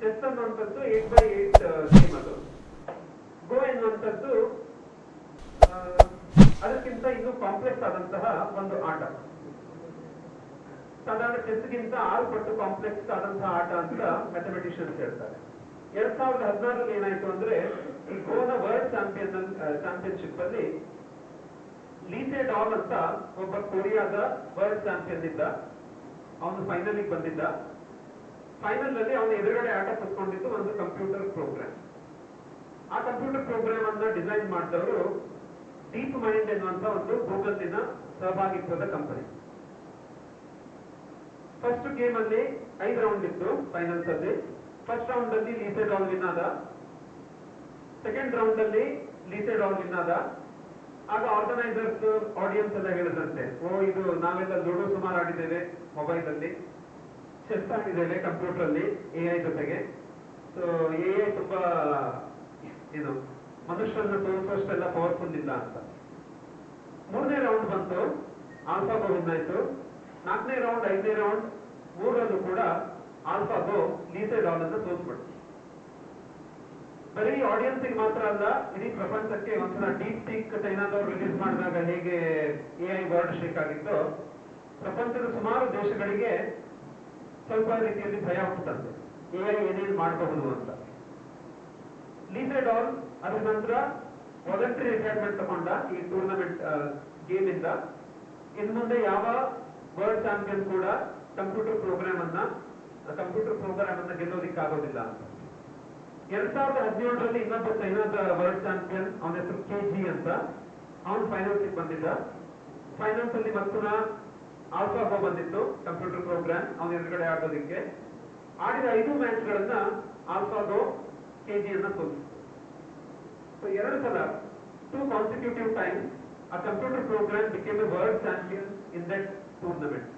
Chess ಅನ್ನುವಂಥದ್ದು 8x8 game. ಅದು ಗೋ ಎನ್ನುವಂಥದ್ದು ಅದಕ್ಕಿಂತ ಇನ್ನೂ ಕಾಂಪ್ಲೆಕ್ಸ್ ಆದಂತಹ ಒಂದು ಆಟ. ಸಾಧಾರಣ ಚೆಸ್ಗಿಂತ 6 ಪಟ್ಟು ಕಾಂಪ್ಲೆಕ್ಸ್ ಆದಂತಹ ಆಟ ಅಂತ ಮ್ಯಾಥಮೆಟಿಷಿಯನ್ಸ್ ಹೇಳ್ತಾರೆ. 2016ರಲ್ಲಿ ಏನಾಯ್ತು ಅಂದ್ರೆ ಈ ಗೋನ ವರ್ಲ್ಡ್ ಚಾಂಪಿಯನ್ಶಿಪ್ ಅಲ್ಲಿ ಲೀಸೆ ಡಾಲ್ ಅಂತ ಒಬ್ಬ ಕೊರಿಯಾದ ವರ್ಲ್ಡ್ ಚಾಂಪಿಯನ್ ಇದ್ದ. ಅವನು ಫೈನಲ್ ಬಂದಿದ್ದ. ಫೈನಲ್ ಅಲ್ಲಿ ಅವನ ಎದುರುಗಡೆ ಆಟ ಕುತ್ಕೊಂಡಿದ್ದು ಒಂದು ಕಂಪ್ಯೂಟರ್ ಪ್ರೋಗ್ರಾಮ್. ಆ ಕಂಪ್ಯೂಟರ್ ಪ್ರೋಗ್ರಾಮ್ ಅನ್ನ ಡಿಸೈನ್ ಮಾಡಿದವರು ಡೀಪ್ ಮೈಂಡ್ ಎನ್ನುವಂತ ಒಂದು ಗೂಗಲ್ನ ಸಹಭಾಗಿತ್ವದ ಕಂಪನಿ. ಫಸ್ಟ್ ಗೇಮ್ ಅಲ್ಲಿ 5 ರೌಂಡ್ ಇತ್ತು ಫೈನಲ್ಸ್ ಅಲ್ಲಿ. ಫಸ್ಟ್ ರೌಂಡ್ ಅಲ್ಲಿ ಲೀಸೆ ಡಾಲ್ ವಿನ್ ಆದ. ಸೆಕೆಂಡ್ ರೌಂಡ್ ಅಲ್ಲಿ ಲೀಸೆ ಡಾಲ್ ವಿನ್ ಆದ. ಆಗ ಆರ್ಗನೈಸರ್ಸ್ ಆಡಿಯನ್ಸ್ ಎಲ್ಲ ಹೇಳಿದ್ರಂತೆ, ಇದು ನಾವೆಲ್ಲ ಲೂಡೋ ಸುಮಾರು ಆಡಿದ್ದೇವೆ, ಮೊಬೈಲ್ ಅಲ್ಲಿ ಚೆಸ್ ಆಡಿದ್ದೇವೆ, ಕಂಪ್ಯೂಟರ್ ಅಲ್ಲಿ ಎಐ ಜೊತೆಗೆ. ಸೊ ಎಐ ತುಂಬಾ ಮನುಷ್ಯರನ್ನ ತೋರಿಸುವಷ್ಟೆಲ್ಲ ಪವರ್ಫುಲ್ ಇಲ್ಲ ಅಂತ. 3ನೇ ರೌಂಡ್ ಬಂತು, ಆಲ್ಫಾಗೋ ವಿನ್ ಆಯ್ತು. 4ನೇ ರೌಂಡ್ 5ನೇ ರೌಂಡ್ 3ರಲ್ಲೂ ಕೂಡ ಆಲ್ಫಾಗೋ ಲೀಸೆ ಡಾಲ್ ಅನ್ನು ಸೋಲ್ಸ್ಬಿಡ್ತು. ಬರೀ ಆಡಿಯನ್ಸ್ ಮಾತ್ರ ಅಲ್ಲ, ಇಡೀ ಪ್ರಪಂಚಕ್ಕೆ ಒಂದ್ಸಲ ಡೀಪ್ ಸೀಕ್ ಚೈನಾದವರು ರಿಲೀಸ್ ಮಾಡಿದಾಗ ಹೇಗೆ ಎಐ ವರ್ಲ್ಡ್ ಶೇಕ್ ಆಗಿತ್ತು, ಪ್ರಪಂಚದ ಸುಮಾರು ದೇಶಗಳಿಗೆ ಸ್ವಲ್ಪ ರೀತಿಯಲ್ಲಿ ಭಯ ಹುಟ್ಟುತ್ತಂತೆ ಎಐ ಏನೇನು ಮಾಡಬಹುದು ಅಂತ. ಲೀಸೆ ಡಾಲ್ ಅದರ ನಂತರ ವಾಲಂಟರಿ ರಿಟೈರ್ಮೆಂಟ್ ತಗೊಂಡ ಈ ಟೂರ್ನಮೆಂಟ್ ಗೇಮ್ ಇಂದ. ಇನ್ನು ಮುಂದೆ ಯಾವ ವರ್ಲ್ಡ್ ಚಾಂಪಿಯನ್ ಕೂಡ ಕಂಪ್ಯೂಟರ್ ಪ್ರೋಗ್ರಾಮ್ ಅನ್ನ ಗೆಲ್ಲೋದಿಕ್ಕಾಗೋದಿಲ್ಲ ಅಂತ. 2017ರಲ್ಲಿ ಇನ್ನೊಬ್ಬ ಚೈನಾದ ವರ್ಲ್ಡ್ ಚಾಂಪಿಯನ್, ಅವನ ಹೆಸರು ಕೆಜಿ ಅಂತ, ಅವನು ಫೈನಲ್ಸ್ ಬಂದಿದ್ದ. ಫೈನಲ್ಸ್ ಅಲ್ಲಿ ಮತ್ತೊಂದು ಆಲ್ಫಾಗೋ ಬಂದಿತ್ತು ಕಂಪ್ಯೂಟರ್ ಪ್ರೋಗ್ರಾಮ್ ಅವನ ಎದುರುಗಡೆ ಆಡೋದಕ್ಕೆ. ಆಡಿದ 5 ಮ್ಯಾಚ್ಗಳನ್ನ ಆಲ್ಫಾಗೋ ಕೆಜಿಯನ್ನ ಸೋಲಿಸಿತು. ಸೊ 2 ಸಲ 2 ಕಾನ್ಸಿಕ್ಯೂಟಿವ್ ಟೈಮ್ಸ್ ಆ computer program became a world champion in that tournament.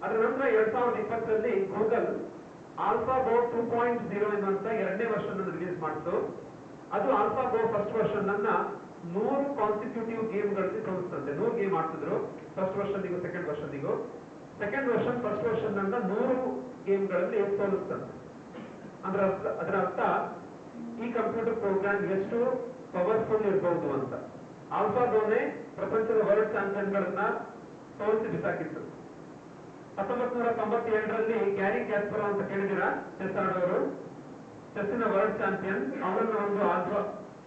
ಅದರ ನಂತರ 2020ರಲ್ಲಿ ಗೂಗಲ್ ಆಲ್ಫಾಗೋ 2.0 ಎನ್ನುವಂತ 2ನೇ ವರ್ಷನ್ ರಿಲೀಸ್ ಮಾಡಿತು. ಅದು ಆಲ್ಫಾಗೋ ಫಸ್ಟ್ ವರ್ಷನ್ ಅನ್ನ 100 ಕಾನ್ಸಿಕ್ಯೂಟಿವ್ ಗೇಮ್ಗಳಲ್ಲಿ ಸೋಲಿಸ್ತಂತೆ. 100 ಗೇಮ್ ಆಡ್ತಿದ್ರು ಫಸ್ಟ್ ವರ್ಷನ್ನಿಗೂ ಸೆಕೆಂಡ್ ವರ್ಷನ್ನಿಗೂ. ಸೆಕೆಂಡ್ ವರ್ಷನ್ ಫಸ್ಟ್ ವರ್ಷನ್ ಅನ್ನ 100 ಗೇಮ್ಗಳಲ್ಲಿ ಸೋಲಿಸ್ತಂತೆ. ಅದರ ಅರ್ಥ ಈ ಕಂಪ್ಯೂಟರ್ ಪ್ರೋಗ್ರಾಮ್ ಎಷ್ಟು ಪವರ್ಫುಲ್ ಇರಬಹುದು ಅಂತ. ಆಲ್ಫಾಗೋನೇ ಪ್ರಪಂಚದ ವರ್ಲ್ಡ್ ಚಾಂಪಿಯನ್ಗಳನ್ನ ಸೋಲಿಸಿ ಬಿಸಾಕಿತ್ತು. 1997ರಲ್ಲಿ ಗ್ಯಾರಿ ಕ್ಯಾಸ್ಪರ್ ಅಂತ ಕೇಳಿದಿರಾ, ಚೆಸ್ ಆಡೋರು, ಚೆಸ್ಸಿನ ವರ್ಲ್ಡ್ ಚಾಂಪಿಯನ್. ಅವರನ್ನ ಒಂದು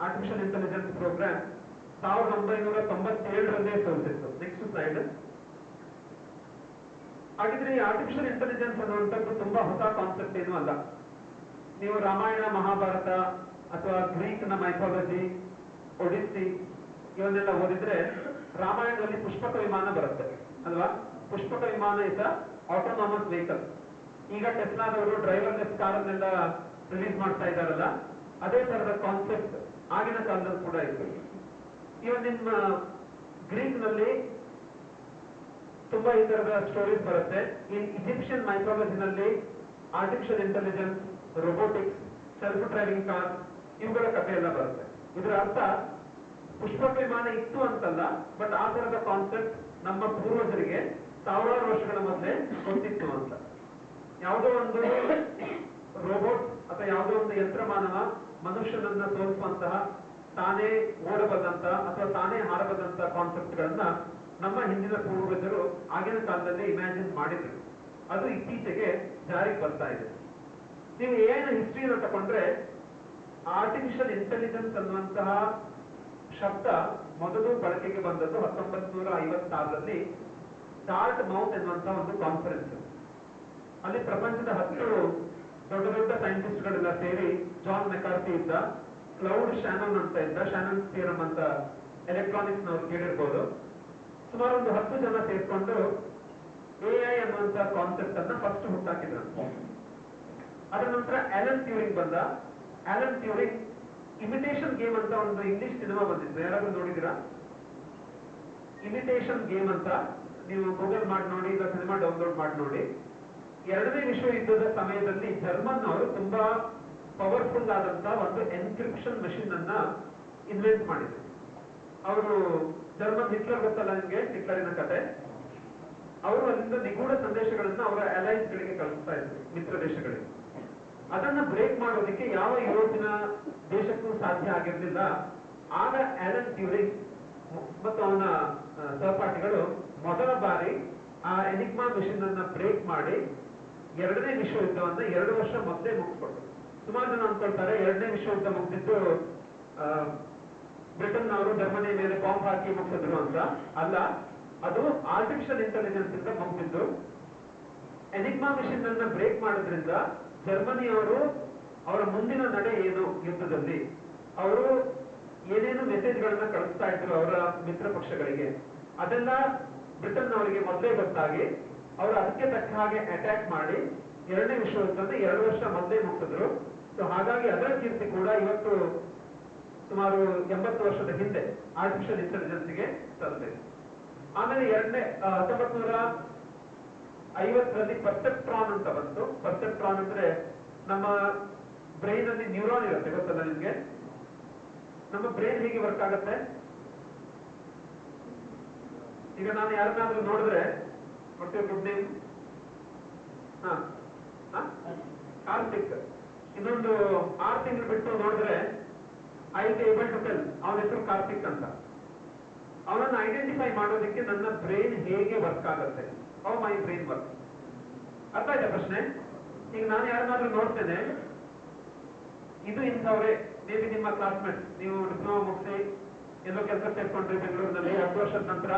ಆರ್ಟಿಫಿಷಿಯಲ್ ಇಂಟೆಲಿಜೆನ್ಸ್ ಪ್ರೋಗ್ರಾಮ್ 1997ರಲ್ಲೇ ಸೋಲಿಸಿತ್ತು. Next slide. ಹಾಗಿದ್ರೆ ಈ ಆರ್ಟಿಫಿಷಿಯಲ್ ಇಂಟೆಲಿಜೆನ್ಸ್ ಅನ್ನುವಂಥದ್ದು ತುಂಬಾ ಹೊಸ ಕಾನ್ಸೆಪ್ಟ್ ಏನೂ ಅಲ್ಲ. ನೀವು ರಾಮಾಯಣ, ಮಹಾಭಾರತ ಅಥವಾ ಗ್ರೀಕ್ ನ ಮೈಥಾಲಜಿ, ಒಡಿಸ್ಸಿ ಇವನ್ನೆಲ್ಲ ಓದಿದ್ರೆ ರಾಮಾಯಣದಲ್ಲಿ ಪುಷ್ಪಕ ವಿಮಾನ ಬರುತ್ತೆ ಅಲ್ವಾ? ಪುಷ್ಪಕ ವಿಮಾನ ಇಸ್ ಆಟೋನಾಮಸ್ ವೆಹಿಕಲ್. ಈಗ ಟೆಸ್ಲಾದವರು ಡ್ರೈವರ್ಲೆಸ್ ಕಾರ್ ಅನ್ನೆಲ್ಲ ರಿಲೀಸ್ ಮಾಡ್ತಾ ಇದ್ದಾರಲ್ಲ, ಅದೇ ತರದ ಕಾನ್ಸೆಪ್ಟ್ ಆಗಿನ ಕಾಲದಲ್ಲಿ ಕೂಡ ಇತ್ತು. ಇವನ್ ನಿಮ್ಮ ಗ್ರೀಕ್ ನಲ್ಲಿ ತುಂಬಾ ಈ ತರದ ಸ್ಟೋರೀಸ್ ಬರುತ್ತೆ. ಈಜಿಪ್ಷಿಯನ್ ಮೈಥಾಲಜಿನಲ್ಲಿ artificial intelligence, robotics, self driving car ಇವುಗಳ ಕಥೆ ಎಲ್ಲ ಬರುತ್ತೆ. ಇದರ ಅರ್ಥ ಪುಷ್ಪಕ ವಿಮಾನ ಇತ್ತು ಅಂತಲ್ಲ, ಬಟ್ ಆ ತರದ ಕಾನ್ಸೆಪ್ಟ್ ನಮ್ಮ ಪೂರ್ವಜರಿಗೆ ಸಾವಿರಾರು ವರ್ಷಗಳ ಮೊದಲೇ ಗೊತ್ತಿತ್ತು ಅಂತ. ಯಾವುದೋ ಒಂದು ರೋಬೋಟ್ ಅಥವಾ ಯಾವುದೋ ಒಂದು ಯಂತ್ರಮಾನವ ಮನುಷ್ಯನನ್ನ ಸೋಲಿಸುವಂತಹ, ತಾನೇ ಓಡಬಲ್ಲಂತ ಅಥವಾ ತಾನೇ ಹಾರಬಲ್ಲಂತ ಕಾನ್ಸೆಪ್ಟ್ ಗಳನ್ನ ನಮ್ಮ ಹಿಂದಿನ ಪೂರ್ವಜರು ಆಗಿನ ಕಾಲದಲ್ಲಿ ಇಮ್ಯಾಜಿನ್ ಮಾಡಿದ್ರು. ಅದು ಇತ್ತೀಚೆಗೆ ಜಾರಿಗೆ ಬರ್ತಾ ಇದೆ. ನೀವು ಎಐನ ಹಿಸ್ಟ್ರಿಯನ್ನು ತಗೊಂಡ್ರೆ ಆರ್ಟಿಫಿಷಿಯಲ್ ಇಂಟೆಲಿಜೆನ್ಸ್ ಅನ್ನುವಂತಹ ಶಬ್ದ ಮೊದಲು ಬಳಕೆಗೆ ಬಂದದ್ದು 1956ರಲ್ಲಿ ಡಾರ್ಟ್ ಮೌತ್ ಎನ್ನುವಂತಹ ಒಂದು ಕಾನ್ಫರೆನ್ಸ್. ಅಲ್ಲಿ ಪ್ರಪಂಚದ 10 ದೊಡ್ಡ ದೊಡ್ಡ ಸೈಂಟಿಸ್ಟ್ಗಳೆಲ್ಲ ಸೇರಿ, ಜಾನ್ ಮೆಕಾರ್ತಿ ಇದ್ದ, ಕ್ಲೌಡ್ ಶಾನನ್ ಅಂತ ಇದ್ದ, ಶಾನನ್ ಥಿಯರಮ್ ಅಂತ ಎಲೆಕ್ಟ್ರಾನಿಕ್ಸ್ ನವರು ಕೇಳಿರ್ಬೋದು, ಸುಮಾರು ಒಂದು 10 ಜನ ಸೇರ್ಕೊಂಡು ಎಐ ಅನ್ನುವಂತ ಕಾನ್ಸೆಪ್ಟ್ ಅನ್ನ ಫಸ್ಟ್ ಹುಟ್ಟಾಕಿದ್ರು. ಅದರ ನಂತರ ಆಲನ್ ಟ್ಯೂರಿಂಗ್ ಬಂದ. ಆಲನ್ ಟ್ಯೂರಿಂಗ್ ಇಮಿಟೇಷನ್ ಗೇಮ್ ಅಂತ ಒಂದು ಇಂಗ್ಲಿಷ್ ಸಿನಿಮಾ ಬಂದಿತ್ತು, ಯಾರಾದ್ರೂ ನೋಡಿದಿರಾ? ಇಮಿಟೇಷನ್ ಗೇಮ್ ಅಂತ ನೀವು ಗೂಗಲ್ ಮಾಡಿ ನೋಡಿ, ಇಲ್ಲ ಸಿನಿಮಾ ಡೌನ್ಲೋಡ್ ಮಾಡಿ ನೋಡಿ. 2ನೇ ವಿಶ್ವ ಯುದ್ಧದ ಸಮಯದಲ್ಲಿ ಜರ್ಮನ್ ಅವರು ತುಂಬಾ ಪವರ್ಫುಲ್ ಆದಂತ ಒಂದು ಎನ್ಕ್ರಿಪ್ಷನ್ ಮಷಿನ್ ಅನ್ನ ಇನ್ವೆಂಟ್ ಮಾಡಿದ್ರು. ಅವರು ಜರ್ಮನ್ ಹಿಟ್ಲರ್ ಗೊತ್ತಲ್ಲ ನಿಮ್ಗೆ, ಹಿಟ್ಲರಿನ ಕತೆ. ಅವರು ಅಲ್ಲಿಂದ ನಿಗೂಢ ಸಂದೇಶಗಳನ್ನ ಅವರ ಅಲೈನ್ಸ್ ಗಳಿಗೆ ಕಳಿಸ್ತಾ ಇದ್ರು, ಮಿತ್ರ ದೇಶಗಳಿಗೆ. ಅದನ್ನ ಬ್ರೇಕ್ ಮಾಡೋದಕ್ಕೆ ಯಾವ ಯುರೋಪಿನ ದೇಶಕ್ಕೂ ಸಾಧ್ಯ ಆಗಿರಲಿಲ್ಲ. ಆಗ ಆಲನ್ ಟ್ಯೂರಿಂಗ್ ಮತ್ತು ಅವನ ಸಹಪಾಠಿಗಳು ಮೊದಲ ಬಾರಿ ಆ ಎನಿಗ್ಮಾ ಮಿಷನ್ ಅನ್ನ ಬ್ರೇಕ್ ಮಾಡಿ ಎರಡನೇ ವಿಶ್ವಯುದ್ಧವನ್ನ 2 ವರ್ಷ ಮೊದಲೇ ಮುಗಿಸ್ಕೊಟ್ರು. ಸುಮಾರು ಜನ ಅನ್ಕೊಳ್ತಾರೆ ಎರಡನೇ ವಿಶ್ವಯುದ್ಧ ಮುಗಿದಿದ್ದು ಬ್ರಿಟನ್ ಅವರು ಜರ್ಮನಿ ಮೇಲೆ ಬಾಂಬ್ ಹಾಕಿ ಮುಗಿಸಿದ್ರು ಅಂತ. ಅಲ್ಲ, ಅದು ಆರ್ಟಿಫಿಷಿಯಲ್ ಇಂಟೆಲಿಜೆನ್ಸ್ ಇಂದ ಮುಗಿದಿದ್ದು. ಎನಿಗ್ಮಾ ಮಿಷನ್ ಅನ್ನ ಬ್ರೇಕ್ ಮಾಡೋದ್ರಿಂದ ಜರ್ಮನಿಯವರು ಅವರ ಮುಂದಿನ ನಡೆ ಏನು ಯುದ್ಧದಲ್ಲಿ, ಅವರು ಏನೇನು ಮೆಸೇಜ್ಗಳನ್ನ ಕಳಿಸ್ತಾ ಇದ್ರು ಅವರ ಮಿತ್ರ ಪಕ್ಷಗಳಿಗೆ, ಅದೆಲ್ಲ ಬ್ರಿಟನ್ ಅವರಿಗೆ ಮೊದಲೇ ಗೊತ್ತಾಗಿ ಅವರು ಅದಕ್ಕೆ ತಕ್ಕ ಹಾಗೆ ಅಟ್ಯಾಕ್ ಮಾಡಿ ಎರಡನೇ ವಿಶ್ವಯುದ್ಧವನ್ನು 2 ವರ್ಷ ಮೊದಲೇ ಮುಗಿಸಿದ್ರು. ಸೊ ಹಾಗಾಗಿ ಅದರ ಕೀರ್ತಿ ಕೂಡ ಇವತ್ತು ಸುಮಾರು 80 ವರ್ಷದ ಹಿಂದೆ ಆರ್ಟಿಫಿಷಿಯಲ್ ಇಂಟೆಲಿಜೆನ್ಸ್ಗೆ ಸಲ್ಲಿದೆ. ಆಮೇಲೆ 1950ರಲ್ಲಿ ಪರ್ಸೆಪ್ಟ್ರಾನ್ ಅಂತ ಬಂತು. ಪರ್ಸೆಪ್ಟ್ರಾನ್ ಅಂದ್ರೆ ನಮ್ಮ ಬ್ರೈನ್ ಅಲ್ಲಿ ನ್ಯೂರಾನ್ ಇರುತ್ತೆ, ಗೊತ್ತಲ್ಲ ನಿಮ್ಗೆ? ನಮ್ಮ ಬ್ರೈನ್ ಹೇಗೆ ವರ್ಕ್ ಆಗುತ್ತೆ? ಈಗ ನಾನು ಯಾರನ್ನಾದ್ರೂ ನೋಡಿದ್ರೆ ಗುಡ್ ನೇಮ್ ಕಾರ್ತಿಕ್, ಇನ್ನೊಂದು 6 ತಿಂಗಳು ಬಿಟ್ಟು ನೋಡಿದ್ರೆ I will be able to tell ಅವನ ಹೆಸರು ಕಾರ್ತಿಕ್ ಅಂತ. ಅವನನ್ನು ಐಡೆಂಟಿಫೈ ಮಾಡೋದಕ್ಕೆ ನನ್ನ ಬ್ರೈನ್ ಹೇಗೆ ವರ್ಕ್ ಆಗುತ್ತೆ, ಹೌ ಮೈ ಬ್ರೈನ್ ವರ್ಕ್. ಅರ್ಥ ಆಯ್ತಾ ಪ್ರಶ್ನೆ? ಈಗ ನಾನು ಯಾರನ್ನಾದ್ರೂ ನೋಡ್ತೇನೆ, ಇದು ಇಂಥವ್ರೆ, ಮೇ ಬಿ ನಿಮ್ಮ ಕ್ಲಾಸ್ಮೇಟ್, ನೀವು ಡಿಪ್ಲೊಮಾ ಮುಗಿಸಿ ಎಲ್ಲೋ ಕೆಲಸ ಸೇರ್ಕೊಂಡ್ರಿ ಬೆಂಗಳೂರಿನಲ್ಲಿ, 10 ವರ್ಷದ ನಂತರ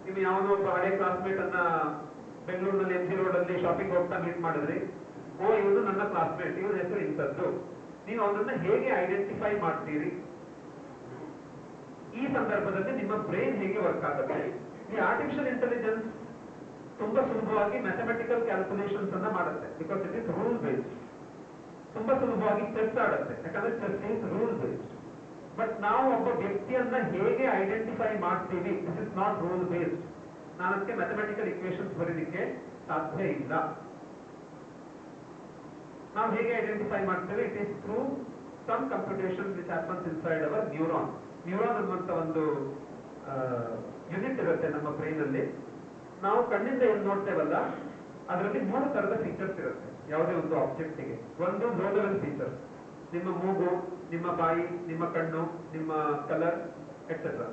ನೀವು ಯಾವನೋ ಒಬ್ಬ ಹಳೆ ಕ್ಲಾಸ್ಮೇಟ್ ಅನ್ನ ಬೆಂಗಳೂರಿನಲ್ಲಿ MG ರೋಡ್ ಅಲ್ಲಿ ಶಾಪಿಂಗ್ ಹೋಗ್ತಾ ಮೀಟ್ ಮಾಡಿದ್ರಿ. ಓ, ಇವನು ನನ್ನ ಕ್ಲಾಸ್ಮೇಟ್, ಇವನ ಹೆಸರು ಇಂಥದ್ದು. ನೀವು ಅವನನ್ನ ಹೇಗೆ ಐಡೆಂಟಿಫೈ ಮಾಡ್ತೀರಿ? ಈ ಸಂದರ್ಭದಲ್ಲಿ ನಿಮ್ಮ ಬ್ರೈನ್ ಹೇಗೆ ವರ್ಕ್ ಆಗುತ್ತೆ? ಈ ಆರ್ಟಿಫಿಷಿಯಲ್ ಇಂಟೆಲಿಜೆನ್ಸ್ ತುಂಬಾ ಸುಲಭವಾಗಿ ಮ್ಯಾಥಮೆಟಿಕಲ್ ಕ್ಯಾಲ್ಕುಲೇಷನ್ಸ್ ಅನ್ನ ಮಾಡುತ್ತೆ, because it is rule based. ತುಂಬಾ ಸುಲಭವಾಗಿ ಚೆಸ್ ಆಡುತ್ತೆ, ಯಾಕಂದ್ರೆ chess is rule based. But ನಾವು ಒಬ್ಬ ವ್ಯಕ್ತಿಯನ್ನ ಹೇಗೆ ಐಡೆಂಟಿಫೈ ಮಾಡ್ತೀವಿ, this is not rule based. ನಾನು ಅದಕ್ಕೆ ಮ್ಯಾಥಮೆಟಿಕಲ್ ಇಕ್ವೇಶನ್ಸ್ ಬರೀಲಿಕ್ಕೆ ಸಾಧ್ಯ ಇಲ್ಲ. ನಾವು ಹೇಗೆ ಐಡೆಂಟಿಫೈ ಮಾಡ್ತೇವೆ? It is through some computation which happens inside our neuron. Neuron ಅನ್ನುವಂತ ಒಂದು ಯೂನಿಟ್ ಇರುತ್ತೆ ನಮ್ಮ ಬ್ರೈನ್ ಅಲ್ಲಿ. ನಾವು ಕಣ್ಣಿಂದ ಏನ್ ನೋಡ್ತೇವಲ್ಲ, ಅದರಲ್ಲಿ 3 ತರದ ಫೀಚರ್ಸ್ ಇರುತ್ತೆ ಯಾವುದೇ ಒಂದು ಆಬ್ಜೆಕ್ಟಿಗೆ. ಒಂದು ಲೋ ಲೆವೆಲ್ ಫೀಚರ್ಸ್, ನಿಮ್ಮ ಮೂಗು, ನಿಮ್ಮ ಬಾಯಿ, ನಿಮ್ಮ ಕಣ್ಣು, ನಿಮ್ಮ colour etcetera.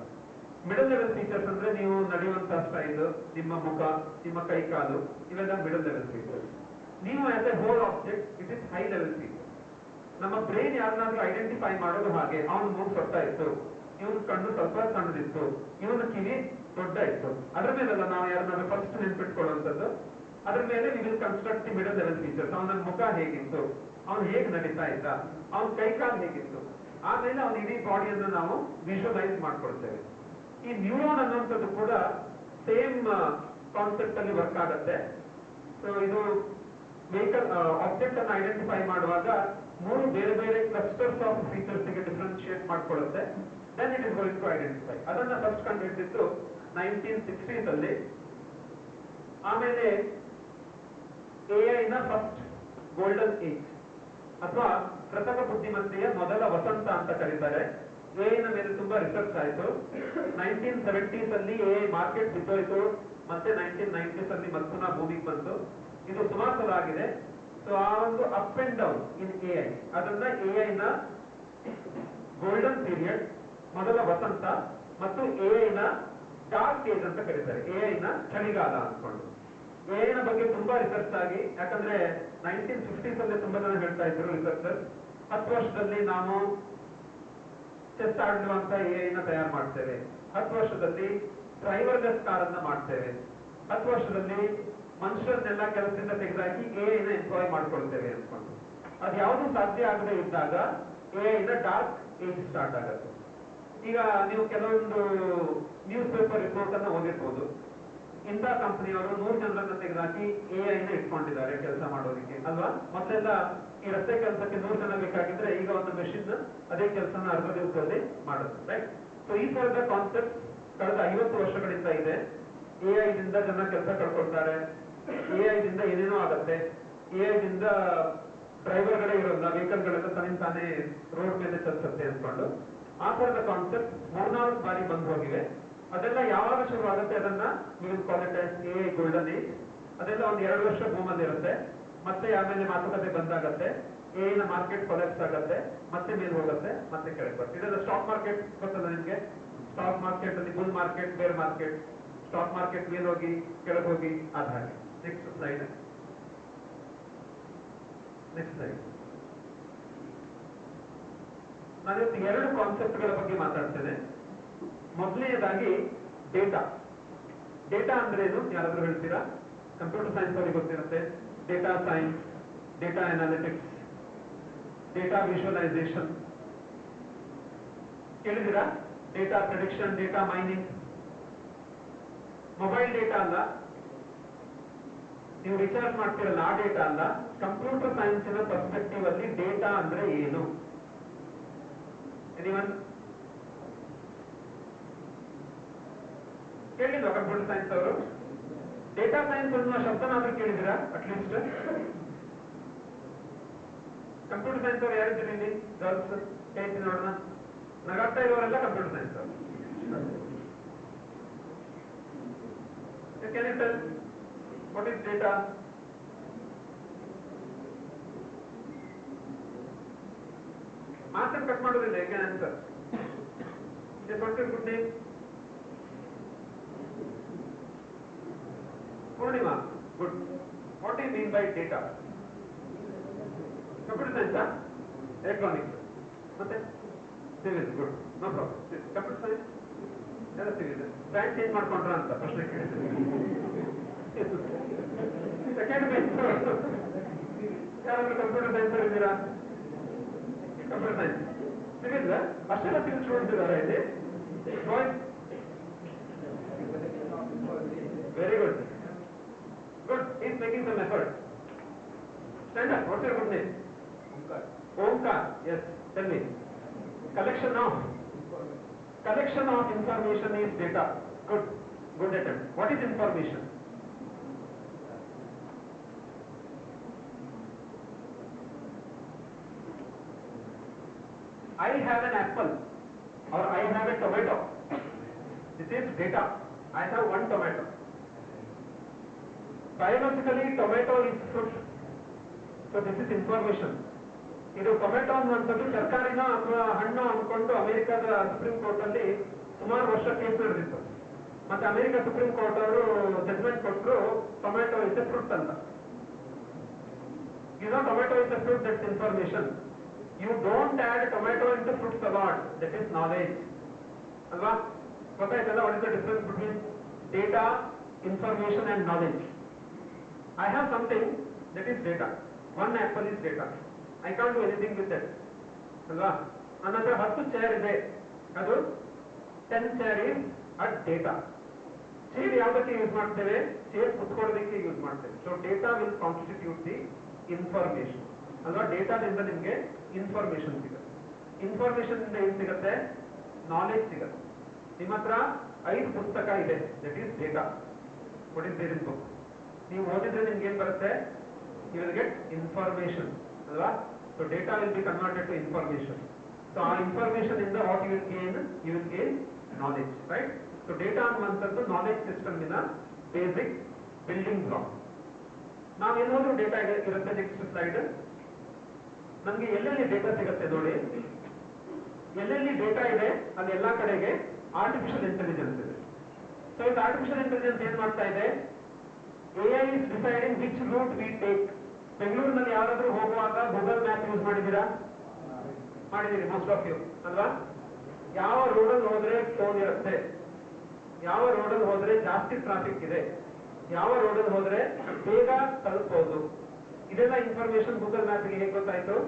Middle level features ಅಂದ್ರೆ ನೀವು ನಡೆಯುವಂತಹ ಸ್ಟೈಲ್, ನಿಮ್ಮ ಮುಖ, ನಿಮ್ಮ ಕೈ ಕಾಲು, ಇವೆಲ್ಲ ಮಿಡಲ್ ಲೆವೆಲ್ ಫೀಚರ್ಸ್. ನೀವು as a whole object, it is high level feature. ನಮ್ಮ ಬ್ರೈನ್ ಯಾರನ್ನಾದ್ರೂ ಐಡೆಂಟಿಫೈ ಮಾಡೋದು ಹಾಗೆ, ಅವನ ಮೂಗು ಸೊಟ್ಟ ಇತ್ತು, ಇವನ ಕಣ್ಣು ಸ್ವಲ್ಪ ಸಣ್ಣದಿತ್ತು, ಇವನ ಕಿವಿ ದೊಡ್ಡ ಇತ್ತು, ಅದರ ಮೇಲೆಲ್ಲ ನಾವು ಯಾರನ್ನಾದ್ರೂ ಫಸ್ಟ್ ನೆನ್ಪಿಟ್ಕೊಳ್ಳುವಂಥದ್ದು. ಅದ್ರ ಮೇಲೆ we will construct the middle level features. ಅವನ ಮುಖ ಹೇಗಿತ್ತು, ಅವನು ಹೇಗೆ ನಡೀತಾ ಇದ್ದ, ಅವನ ಕೈಕಾಲು ಹೇಗಿತ್ತು, ಆಮೇಲೆ ಅವನ ಇಡೀ ಬಾಡಿಯನ್ನು ನಾವು ವಿಜುವಲೈಸ್ ಮಾಡ್ಕೊಳ್ತೇವೆ. ಈ ನ್ಯೂರಾನ್ ಅನ್ನುವಂಥದ್ದು ಕೂಡ ಸೇಮ್ ಕಾನ್ಸೆಪ್ಟ್ ಅಲ್ಲಿ ವರ್ಕ್ ಆಗುತ್ತೆ. ಸೊ ಇದು ವೆಹಿಕಲ್ ಆಬ್ಜೆಕ್ಟ್ ಅನ್ನು ಐಡೆಂಟಿಫೈ ಮಾಡುವಾಗ 3 ಬೇರೆ ಬೇರೆ ಕ್ಲಸ್ಟರ್ಸ್ ಆಫ್ ಫೀಚರ್ಸ್ ಗೆ ಡಿಫ್ರೆನ್ಶಿಯೇಟ್ ಮಾಡ್ಕೊಳ್ಳುತ್ತೆ. Then it is going to identify. ಅದನ್ನ ಫಸ್ಟ್ ಕಂಡುಹಿಡಿದಿದ್ದು 1960s ಅಲ್ಲಿ. ಆಮೇಲೆ AI ನ ಫಸ್ಟ್ ಗೋಲ್ಡನ್ ಏಜ್ ಅಥವಾ ಕೃತಕ ಬುದ್ಧಿಮತ್ತೆಯ ಮೊದಲ ವಸಂತ ಅಂತ ಕರೀತಾರೆ. AI ನ ಮೇಲೆ ತುಂಬಾ ರಿಸರ್ಚ್ ಆಯಿತು. 1970s ಅಲ್ಲಿ AI ಮಾರ್ಕೆಟ್ ಬಿದ್ದೋಯ್ತು, ಮತ್ತೆ 1990s ಅಲ್ಲಿ ಮತ್ತೊಂದು ಭೂಮಿಗೆ ಬಂತು. ಇದು ಸುಮಾರು ಸಲ ಆಗಿದೆ. ಸೊ ಆ ಒಂದು up and down in AI, ಅದನ್ನ AI ನ ಗೋಲ್ಡನ್ ಪೀರಿಯಡ್, ಮೊದಲ ವಸಂತ, ಮತ್ತು AI ನ ಡಾರ್ಕ್ ಏಜ್ ಅಂತ ಕರೀತಾರೆ. AI ನ ಚಳಿಗಾಲ ಅನ್ಕೊಂಡು. AI ನ ಬಗ್ಗೆ ತುಂಬಾ ರಿಸರ್ಚ್ ಆಗಿ, ಯಾಕಂದ್ರೆ 1950s ಅಲ್ಲಿ ತುಂಬಾ ಜನ ಹೇಳ್ತಾ ಇದ್ರು ರಿಸರ್ಚರ್ಸ್, 10 ವರ್ಷದಲ್ಲಿ ನಾವು ಚೆಸ್ ಆಡುವಂತ AI ನ ತಯಾರು ಮಾಡ್ತೇವೆ, 10 ವರ್ಷದಲ್ಲಿ ಡ್ರೈವರ್ಲೆಸ್ ಕಾರ್ ಅನ್ನ ಮಾಡ್ತೇವೆ, 10 ವರ್ಷದಲ್ಲಿ ಮನುಷ್ಯರನ್ನೆಲ್ಲ ಕೆಲಸದಿಂದ ತೆಗೆದಾಕಿ AI ನ ಎಂಪ್ಲಾಯ್ ಮಾಡ್ಕೊಳ್ತೇವೆ ಅನ್ಕೊಂಡು. ಅದು ಯಾವುದು ಸಾಧ್ಯ ಆಗದೆ ಇದ್ದಾಗ AI ನ ಡಾರ್ಕ್ ಏಜ್ ಸ್ಟಾರ್ಟ್ ಆಗುತ್ತೆ. ಈಗ ನೀವು ಕೆಲವೊಂದು ನ್ಯೂಸ್ ಪೇಪರ್ ರಿಪೋರ್ಟ್ ಅನ್ನ ಓದಿರ್ಬೋದು. ಇಂಥ ಕಂಪನಿಯವರು 100 ಜನರನ್ನ ತೆಗೆದಾಕಿ AI ನ ಇಟ್ಕೊಂಡಿದ್ದಾರೆ ಕೆಲಸ ಮಾಡೋದಕ್ಕೆ, ಅಲ್ವಾ? ಮೊದಲೆಲ್ಲ ಈ ರಸ್ತೆ ಕೆಲಸಕ್ಕೆ 100 ಜನ ಬೇಕಾಗಿದ್ರೆ ಈಗ ಒಂದು ಮೆಷಿನ್ ಅದೇ ಕೆಲಸನ ಅರ್ಧ ದಿವಸದಲ್ಲಿ ಮಾಡುತ್ತೆ, ರೈಟ್? ಸೊ ಈ ತರದ ಕಾನ್ಸೆಪ್ಟ್ ಕಳೆದ 50 ವರ್ಷಗಳಿಂದ ಇದೆ. AI ದಿಂದ ಜನ ಕೆಲಸ ಕಳ್ಕೊಳ್ತಾರೆ, AI ದಿಂದ ಏನೇನೋ ಆಗತ್ತೆ, AI ದಿಂದ ಡ್ರೈವರ್ಗಳೇ ಇರೋಲ್ಲ, ವೆಹಿಕಲ್ ಗಳೆಲ್ಲ ತಾನೇ ರೋಡ್ ಮೇಲೆ ಚಲಿಸುತ್ತೆ ಅನ್ಕೊಂಡು ಆ ತರದ ಕಾನ್ಸೆಪ್ಟ್ 3-4 ಬಾರಿ ಬಂದು ಹೋಗಿವೆ. ಅದೆಲ್ಲ ಯಾವಾಗ ಶುರು ಆಗುತ್ತೆ ಅದನ್ನ ನೀವು call it as AI golden age. ಅದೆಲ್ಲ ಒಂದು 2 ವರ್ಷ ಭೂಮಲ್ಲಿ ಇರುತ್ತೆ. ಮತ್ತೆ ಆಮೇಲೆ ಮಾತುಕತೆ ಬಂದಾಗತ್ತೆ, ಏನ ಮಾರ್ಕೆಟ್ ಕೊಲಾಪ್ಸ್ ಆಗತ್ತೆ, ಮತ್ತೆ ಮೇಲೆ ಹೋಗುತ್ತೆ, ಮತ್ತೆ ಕೆಳಗೆ ಬರುತ್ತೆ. ಇದೆಲ್ಲ ಸ್ಟಾಕ್ ಮಾರ್ಕೆಟ್ ಗೊತ್ತಲ್ಲ ನಿಮ್ಗೆ? ಸ್ಟಾಕ್ ಮಾರ್ಕೆಟ್ ಅಲ್ಲಿ ಬುಲ್ ಮಾರ್ಕೆಟ್, ಬೇರ್ ಮಾರ್ಕೆಟ್. ಸ್ಟಾಕ್ ಮಾರ್ಕೆಟ್ ಮೇಲೆ ಹೋಗಿ ಕೆಳಗೆ ಹೋಗಿ ಅದ ಹಾಗೆ. Next slide. ನಾನಿವತ್ತು ಎರಡು ಕಾನ್ಸೆಪ್ಟ್ಗಳ ಬಗ್ಗೆ ಮಾತಾಡ್ತೇನೆ. ಮೊದಲನೇದಾಗಿ ಡೇಟಾ. ಡೇಟಾ ಅಂದ್ರೆ ಏನು ಯಾರಾದ್ರೂ ಹೇಳ್ತೀರಾ? ಕಂಪ್ಯೂಟರ್ ಸೈನ್ಸ್ ಅವರಿಗೆ ಗೊತ್ತಿರುತ್ತೆ. Data science, data analytics, data visualisation ಕೇಳಿದಿರಾ? Data prediction, data mining. Mobile data ಅಲ್ಲ, ನೀವು ರಿಚಾರ್ಜ್ ಮಾಡ್ತಿರಲ್ಲ ಆ ಡೇಟಾ ಅಲ್ಲ. ಕಂಪ್ಯೂಟರ್ ಸೈನ್ಸಿನ ಪರ್ಸ್ಪೆಕ್ಟಿವ್ ಅಲ್ಲಿ ಡೇಟಾ ಅಂದ್ರೆ ಏನು? ಎನಿವನ್ ಕೇಳಿಲ್ವಾ ಕಂಪ್ಯೂಟರ್ ಸೈನ್ಸ್ ಅವರು? ಡೇಟಾ ಸೈನ್ಸ್ ಅನ್ನುವ ಶಬ್ದನಾದ್ರೂ ಕೇಳಿದಿರಾ ಅಟ್ಲೀಸ್ಟ್? ಕಂಪ್ಯೂಟರ್ ಸೈನ್ಸ್ ಅವರು ಯಾರಿದ್ದೀರಿ ಇಲ್ಲಿ? ಗರ್ಲ್ಸ್ ಹೇಳ್ತಿ ನೋಡೋಣ. ನಗಾಗ್ತಾ ಇರೋರೆಲ್ಲ ಕಂಪ್ಯೂಟರ್ ಸೈನ್ಸ್ ಅವರು. Can you tell what is data? Answer cut ಮಾಡೋದಿಲ್ಲ, you can answer. Yes, what's your good name? Purnima. Good. What do you mean by data? Computer science, huh? Electronics. ಮತ್ತೆ civil. Good. No problem. Computer science? ಎಲ್ಲ civil. Brand change ಮಾಡ್ಕೊಂಡ್ರ ಅಂತ ಪ್ರಶ್ನೆ ಕೇಳಿದ್ರೆ second bench ಯಾರಾದ್ರೂ computer science ಇದ್ದೀರಾ? Computer science civil ಅಷ್ಟೆಲ್ಲ civil students ಇದಾರೆ ಇಲ್ಲಿ. Very good. Good. Is making some effort. Stand up. What's your good name? Omkar. Yes, tell me. Collection of information is data. Good attempt. What is information? I have an apple or I have a tomato. This is data. I have one tomato. Biologically, tomato is fruit. So this is information. ಇದು tomato ಅನ್ನುವಂಥದ್ದು ತರಕಾರಿನ ಅಥವಾ ಹಣ್ಣು ಅಂದ್ಕೊಂಡು ಅಮೆರಿಕದ supreme court ಅಲ್ಲಿ ಸುಮಾರು ವರ್ಷ ಕೇಸ್ ನಡೆದಿತ್ತು. ಮತ್ತೆ ಅಮೆರಿಕ ಸುಪ್ರೀಂ ಕೋರ್ಟ್ ಅವರು ಜಡ್ಜ್ಮೆಂಟ್ ಕೊಟ್ಟರು, ಟೊಮೆಟೊ ಇಸ್ ಎ ಫ್ರೂಟ್ ಅಂತ. You know tomato is a fruit, that's information. You don't add tomato in to fruit salad, that is knowledge. ಅಲ್ವಾ? ಗೊತ್ತಾಯ್ತಲ್ಲ? What is the difference between data, information and knowledge? I have something that is data. One apple is data. I can't do anything with that. ಅಲ್ವಾ? ನನ್ನ ಹತ್ರ 10 chair ಇದೆ, ಅದು 10 chair is at data. Chair ಯಾವುದಕ್ಕೆ use ಮಾಡ್ತೇವೆ? Chair ಕುತ್ಕೊಳ್ಳೋದಕ್ಕೆ use ಮಾಡ್ತೇವೆ. So data will constitute the information. ಅಲ್ವಾ? ಡೇಟಾದಿಂದ ನಿಮಗೆ ಇನ್ಫಾರ್ಮೇಶನ್ ಸಿಗುತ್ತೆ. ಇನ್ಫಾರ್ಮೇಶನ್ ಇಂದ ಏನ್ ಸಿಗುತ್ತೆ? ನಾಲೆಜ್ ಸಿಗುತ್ತೆ. ನಿಮ್ಮ ಹತ್ರ 5 ಪುಸ್ತಕ ಇದೆ, that is data. What is there in book? ನೀವು ಓದಿದ್ರೆ ನಿಮ್ಗೆ ಏನ್ ಬರುತ್ತೆ? You will get information. ಅಲ್ವಾ? So data will be converted to information. So our information in the what you will gain knowledge, right? So data ಅನ್ನುವಂಥದ್ದು knowledge system ಇನ basic building block. ನಾವು ಏನಾದ್ರೂ ಡೇಟಾ ಇರುತ್ತೆ. Next slide. ನಮ್ಗೆ ಎಲ್ಲೆಲ್ಲಿ data ಸಿಗುತ್ತೆ ನೋಡಿ. ಎಲ್ಲೆಲ್ಲಿ ಡೇಟಾ ಇದೆ ಅಲ್ಲಿ ಎಲ್ಲಾ ಕಡೆಗೆ ಆರ್ಟಿಫಿಷಿಯಲ್ ಇಂಟೆಲಿಜೆನ್ಸ್ ಇದೆ. ಸೊ ಇದು ಆರ್ಟಿಫಿಷಿಯಲ್ ಇಂಟೆಲಿಜೆನ್ಸ್ ಏನ್ ಮಾಡ್ತಾ ಇದೆ? AI is deciding which route we take. ಬೆಂಗಳೂರಿನಲ್ಲಿ ಯಾರಾದ್ರೂ ಹೋಗುವಾಗ ಗೂಗಲ್ ಮ್ಯಾಪ್ ಯೂಸ್ ಮಾಡಿದ್ದೀರಾ? ಮಾಡಿದ್ದೀರಿ ಮೋಸ್ಟ್ ಆಫ್ ಯು, ಅಲ್ವಾ? ಯಾವ ರೋಡಲ್ಲಿ ಹೋದ್ರೆ ಟೋಲ್ ಇರುತ್ತೆ, ಯಾವ ರೋಡಲ್ಲಿ ಹೋದ್ರೆ ಜಾಸ್ತಿ ಟ್ರಾಫಿಕ್ ಇದೆ, ಯಾವ ರೋಡಲ್ಲಿ ಹೋದ್ರೆ ಬೇಗ ತಲುಪಬಹುದು, ಇದೆಲ್ಲ ಇನ್ಫಾರ್ಮೇಶನ್ ಗೂಗಲ್ ಮ್ಯಾಪ್ಗೆ ಹೇಗೆ ಗೊತ್ತಾಯ್ತು?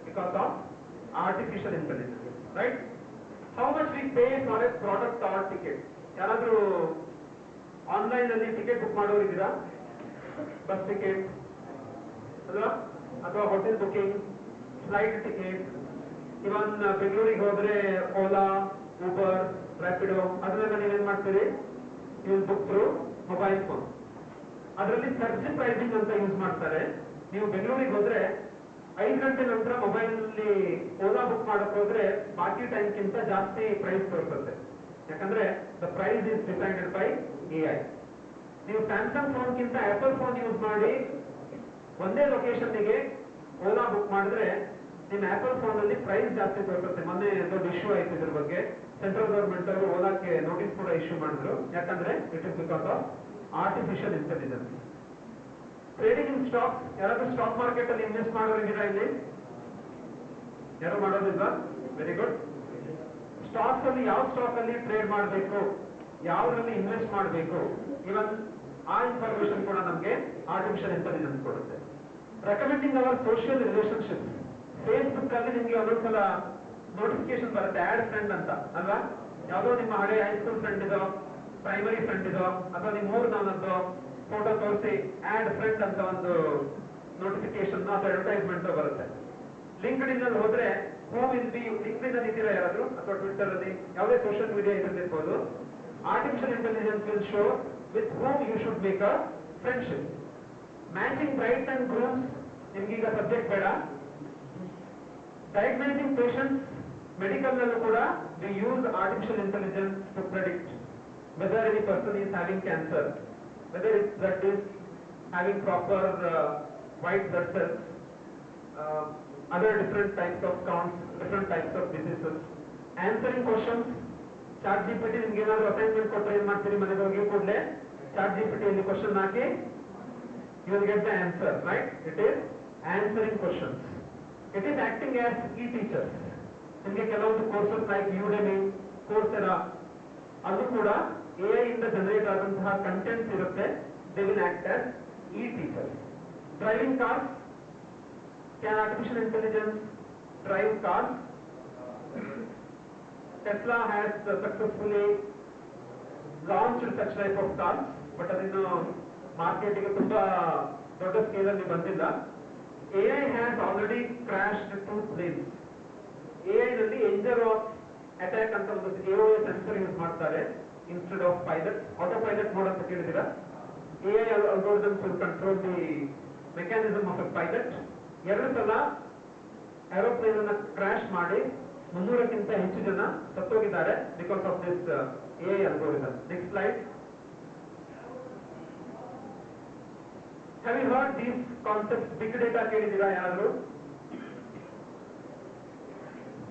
Because of artificial intelligence, right? How much we pay for a product or ticket? ಯಾರಾದ್ರೂ ಆನ್ಲೈನ್ ಅಲ್ಲಿ ಟಿಕೆಟ್ ಬುಕ್ ಮಾಡೋರಿದ್ದೀರಾ? ಬಸ್ ಟಿಕೆಟ್ ಅಲ್ವಾ? ಅಥವಾ hotel booking, flight ticket, even ಬೆಂಗಳೂರಿಗೆ ಹೋದ್ರೆ ಓಲಾ, ಊಬರ್, ರ್ಯಾಪಿಡೋ, ಅದನ್ನೆಲ್ಲ ನೀವೇನ್ ಮಾಡ್ತೀರಿ? You will book through mobile phone. ಅದರಲ್ಲಿ ಸರ್ಚ್ ಪ್ರೈಸಿಂಗ್ ಅಂತ ಯೂಸ್ ಮಾಡ್ತಾರೆ. ನೀವು ಬೆಂಗಳೂರಿಗೆ ಹೋದ್ರೆ 5 ಗಂಟೆ ನಂತರ ಮೊಬೈಲ್ ಅಲ್ಲಿ ಓಲಾ ಬುಕ್ ಮಾಡಕ್ ಹೋದ್ರೆ ಬಾಕಿ ಟೈಮ್ಗಿಂತ ಜಾಸ್ತಿ ಪ್ರೈಸ್ ಬರುತ್ತೆ. ಯಾಕಂದ್ರೆ the price is decided by AI. ನೀವು ಸ್ಯಾಮ್ಸಂಗ್ ಫೋನ್ಗಿಂತ ಆಪಲ್ ಫೋನ್ ಯೂಸ್ ಮಾಡಿ ಒಂದೇ ಲೊಕೇಶನ್ಗೆ ಓಲಾ ಬುಕ್ ಮಾಡಿದ್ರೆ ನಿಮ್ಮ ಆಪಲ್ ಫೋನ್ ಅಲ್ಲಿ ಪ್ರೈಸ್ ಜಾಸ್ತಿ ತೋರಿಸುತ್ತೆ. ಮೊನ್ನೆ ದೊಡ್ಡ ಇಶ್ಯೂ ಆಯ್ತು ಇದ್ರ ಬಗ್ಗೆ. ಸೆಂಟ್ರಲ್ ಗವರ್ಮೆಂಟ್ ಅವರು ಓಲಾಕ್ಕೆ ನೋಟಿಸ್ ಕೂಡ ಇಶ್ಯೂ ಮಾಡಿದ್ರು. ಯಾಕಂದ್ರೆ it is because of artificial intelligence. Trading in stock, ಯಾರಾದ್ರೂ ಸ್ಟಾಕ್ ಮಾರ್ಕೆಟ್ ಅಲ್ಲಿ ಇನ್ವೆಸ್ಟ್ ಮಾಡೋರಿದ್ದೀರಾ ಇಲ್ಲಿ? ಯಾರು ಮಾಡೋದಿಲ್ವಾ? Very good. ಸ್ಟಾಕ್ಸ್ ಅಲ್ಲಿ ಯಾವ ಸ್ಟಾಕ್ ಅಲ್ಲಿ ಟ್ರೇಡ್ ಮಾಡಬೇಕು, ಯಾವ್ದ್ರಲ್ಲಿ ಇನ್ವೆಸ್ಟ್ ಮಾಡಬೇಕು, ಇವನ್ ಆ ಇನ್ಫಾರ್ಮೇಶನ್ ಕೂಡ ನಮಗೆ ಆರ್ಟಿಫಿಷಿಯಲ್ ಇಂಟೆಲಿಜೆನ್ಸ್ ಕೊಡುತ್ತೆ. Recommending hour social relationship. Facebook ಅಲ್ಲಿ ನಿಮ್ಗೆ ಒಂದೊಂದ್ಸಲ ನೋಟಿಫಿಕೇಶನ್ ಬರುತ್ತೆ ಆಡ್ ಫ್ರೆಂಡ್ ಅಂತ ಅಲ್ವಾ? ಯಾವುದೋ ನಿಮ್ಮ ಹಳೆ ಹೈಸ್ಕೂಲ್ ಫ್ರೆಂಡ್ ಇದೋ, ಪ್ರೈಮರಿ ಫ್ರೆಂಡ್ ಇದೋ, ಅಥವಾ ನಿಮ್ಮ ಮೂರ್ನವನದ್ದು ಫೋಟೋ ತೋರಿಸಿ ಆಡ್ ಫ್ರೆಂಡ್ ಅಂತ ಒಂದು ನೋಟಿಫಿಕೇಶನ್ ಅಥವಾ ಅಡ್ವರ್ಟೈಸ್ಮೆಂಟ್ ಬರುತ್ತೆ. ಲಿಂಕ್ಡ್ ಇನ್ ಅಲ್ಲಿ ಹೋದ್ರೆ who will be, LinkedIn ಅಲ್ಲಿ ಇದ್ದೀರಾ ಯಾರಾದ್ರೂ, ಅಥವಾ ಟ್ವಿಟರ್ ಅಲ್ಲಿ ಯಾವುದೇ ಸೋಷಿಯಲ್ ಮೀಡಿಯಾ ಇರಲಿರ್ಬೋದು, artificial intelligence will show with whom you should make a friendship. Matching bride and grooms, ನಿಮ್ಗೀಗ ಸಬ್ಜೆಕ್ಟ್ ಬೇಡ. ಡಯಾಗ್ನೈಸಿಂಗ್ ಪೇಷಂಟ್ಸ್, ಮೆಡಿಕಲ್ ನಲ್ಲೂ ಕೂಡ we use artificial intelligence to predict whether any person is having cancer, whether it blood is having proper white blood cells, other different types of counts, different types of diseases. Answering questions, ChatGPT ನಿಮಗೆ ಏನಾದರೂ assignment ಕೊಟ್ಟರೆ ಏನು ಮಾಡ್ತೀರಿ? ಮನೆಗೆ ಹೋಗಿ ಕೂಡಲೇ ChatGPT ಅಲ್ಲಿ question hockey you will get the answer, right? It is answering questions. It is acting as e-teacher. ನಿಮಗೆ ಕೆಲವೊಂದು ಕೋರ್ಸಸ್ ಲೈಕ್ ಯುಡೆಮಿ, ಕೋರ್ಸೆರಾ, ಅದು ಕೂಡ AI ಇಂದ ಜನರೇಟ್ ಆದಂತಹ ಕಂಟೆಂಟ್ಸ್ ಇರುತ್ತೆ. They will act as e-teachers. Driving cars, can artificial intelligence drive cars? Tesla has successfully launched such type of cars, but ಅದನ್ನು ಮಾರ್ಕೆಟ್ಗೆ ತುಂಬಾ ದೊಡ್ಡ ಸ್ಕೇಲ್ ಅಲ್ಲಿ ಬಂದಿಲ್ಲ. AI has already crashed 2 planes. AI ನಲ್ಲಿ ಏಂಜಲ್ ಆಫ್ ಅಟ್ಯಾಕ್ ಅಂತ ಒಂದು AOA sensor use ಮಾಡ್ತಾರೆ instead of pilot. Auto pilot mode ಅಂತ ಕೇಳಿದಿರಾ? AI algorithms will control the mechanism of a pilot. 2 ಸಲ ಏರೋಪ್ಲೇನ್ ಅನ್ನ ಕ್ರಾಶ್ ಮಾಡಿ 300ಕ್ಕಿಂತ ಹೆಚ್ಚು ಜನ ಸತ್ತೋಗಿದ್ದಾರೆ because of this AI algorithm. Next slide. Have you heard these concepts? Big data ಕೇಳಿದಿರಾ ಯಾರು?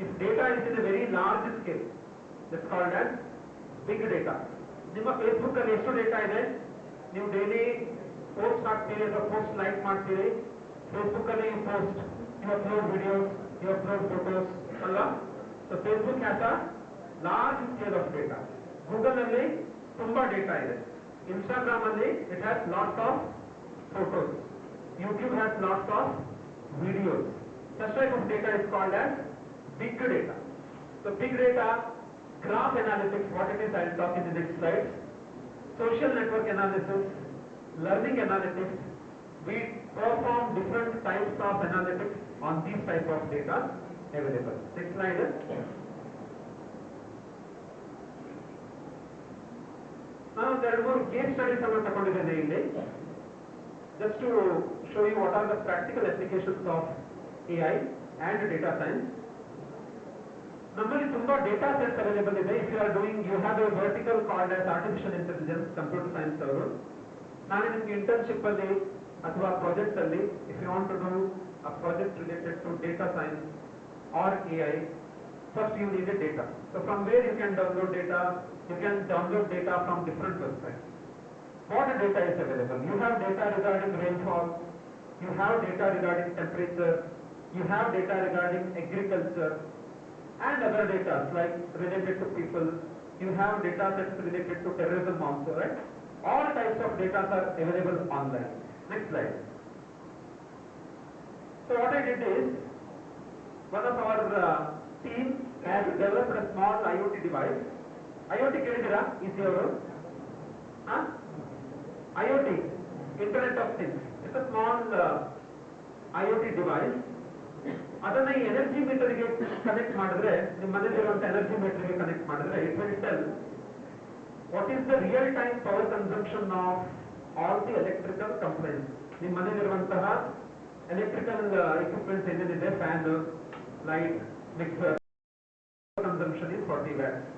If data is in a very large scale, that's called as big data. ನಿಮ್ಮ Facebook ಅಲ್ಲಿ ಎಷ್ಟು ಡೇಟಾ ಇದೆ? ನೀವು ಡೈಲಿ ಪೋಸ್ಟ್ ಹಾಕ್ತೀರಿ ಅಥವಾ post like ಮಾಡ್ತೀರಿ. Facebook ಅಲ್ಲಿ post, you upload videos, you upload photos ಅಲ್ವಾ? So Facebook has a large scale of data. Google ಅಲ್ಲಿ ತುಂಬಾ ಡೇಟಾ ಇದೆ. ಇನ್ಸ್ಟಾಗ್ರಾಮ್ ಅಲ್ಲಿ it has lots of photos. YouTube has lots of videos. Such type of data is called as big data. So big data, graph analytics, what it is I will talk in the next slide. Social network analysis, learning analytics. We perform different types of analytics on these type of data available. Next slide. ನಾನು 2-3 case studies ಅನ್ನು ತಗೊಂಡಿದ್ದೇನೆ ಇಲ್ಲಿ. Just to show you what are the practical applications of AI and data science. ನಮ್ಮಲ್ಲಿ ತುಂಬಾ data sets available ಇದೆ. If you are doing, you have a vertical called as artificial intelligence, computer science ಅವರು. ನಾನು ನಿಮ್ಗೆ internship ಅಲ್ಲಿ ಅಥವಾ project ಅಲ್ಲಿ, if you want to do a project related to data science or AI, first you need a data. So from where you can download data? You can download data from different websites. What data is available? You have data regarding rainfall, you have data regarding temperature, you have data regarding agriculture, and other data like related to people. You have data sets related to terrorism also, right? All types of data are available online. Next slide. So what I did is, one of our team has developed a small IoT device. IoT ಕೇಳಿದಿರಾ? EC ಅವರು IoT, Internet of Things. It's a small IoT device. ಅದನ್ನ ಈ energy ಮೀಟರ್ಗೆ connect ಮಾಡಿದ್ರೆ, ನಿಮ್ಮ ಮನೆಯಲ್ಲಿರುವಂತ energy ಮೀಟರ್ಗೆ connect ಮಾಡಿದ್ರೆ, it will tell what is the real time power consumption of all the electrical complaints. ನಿಮ್ಮ ಮನೆಯಲ್ಲಿರುವಂತಹ ಎಲೆಕ್ಟ್ರಿಕಲ್ ಎಕ್ವಿಪ್ಮೆಂಟ್ಸ್ ಏನೇನಿದೆ, fan, light, mixer, consumption is 40 watts.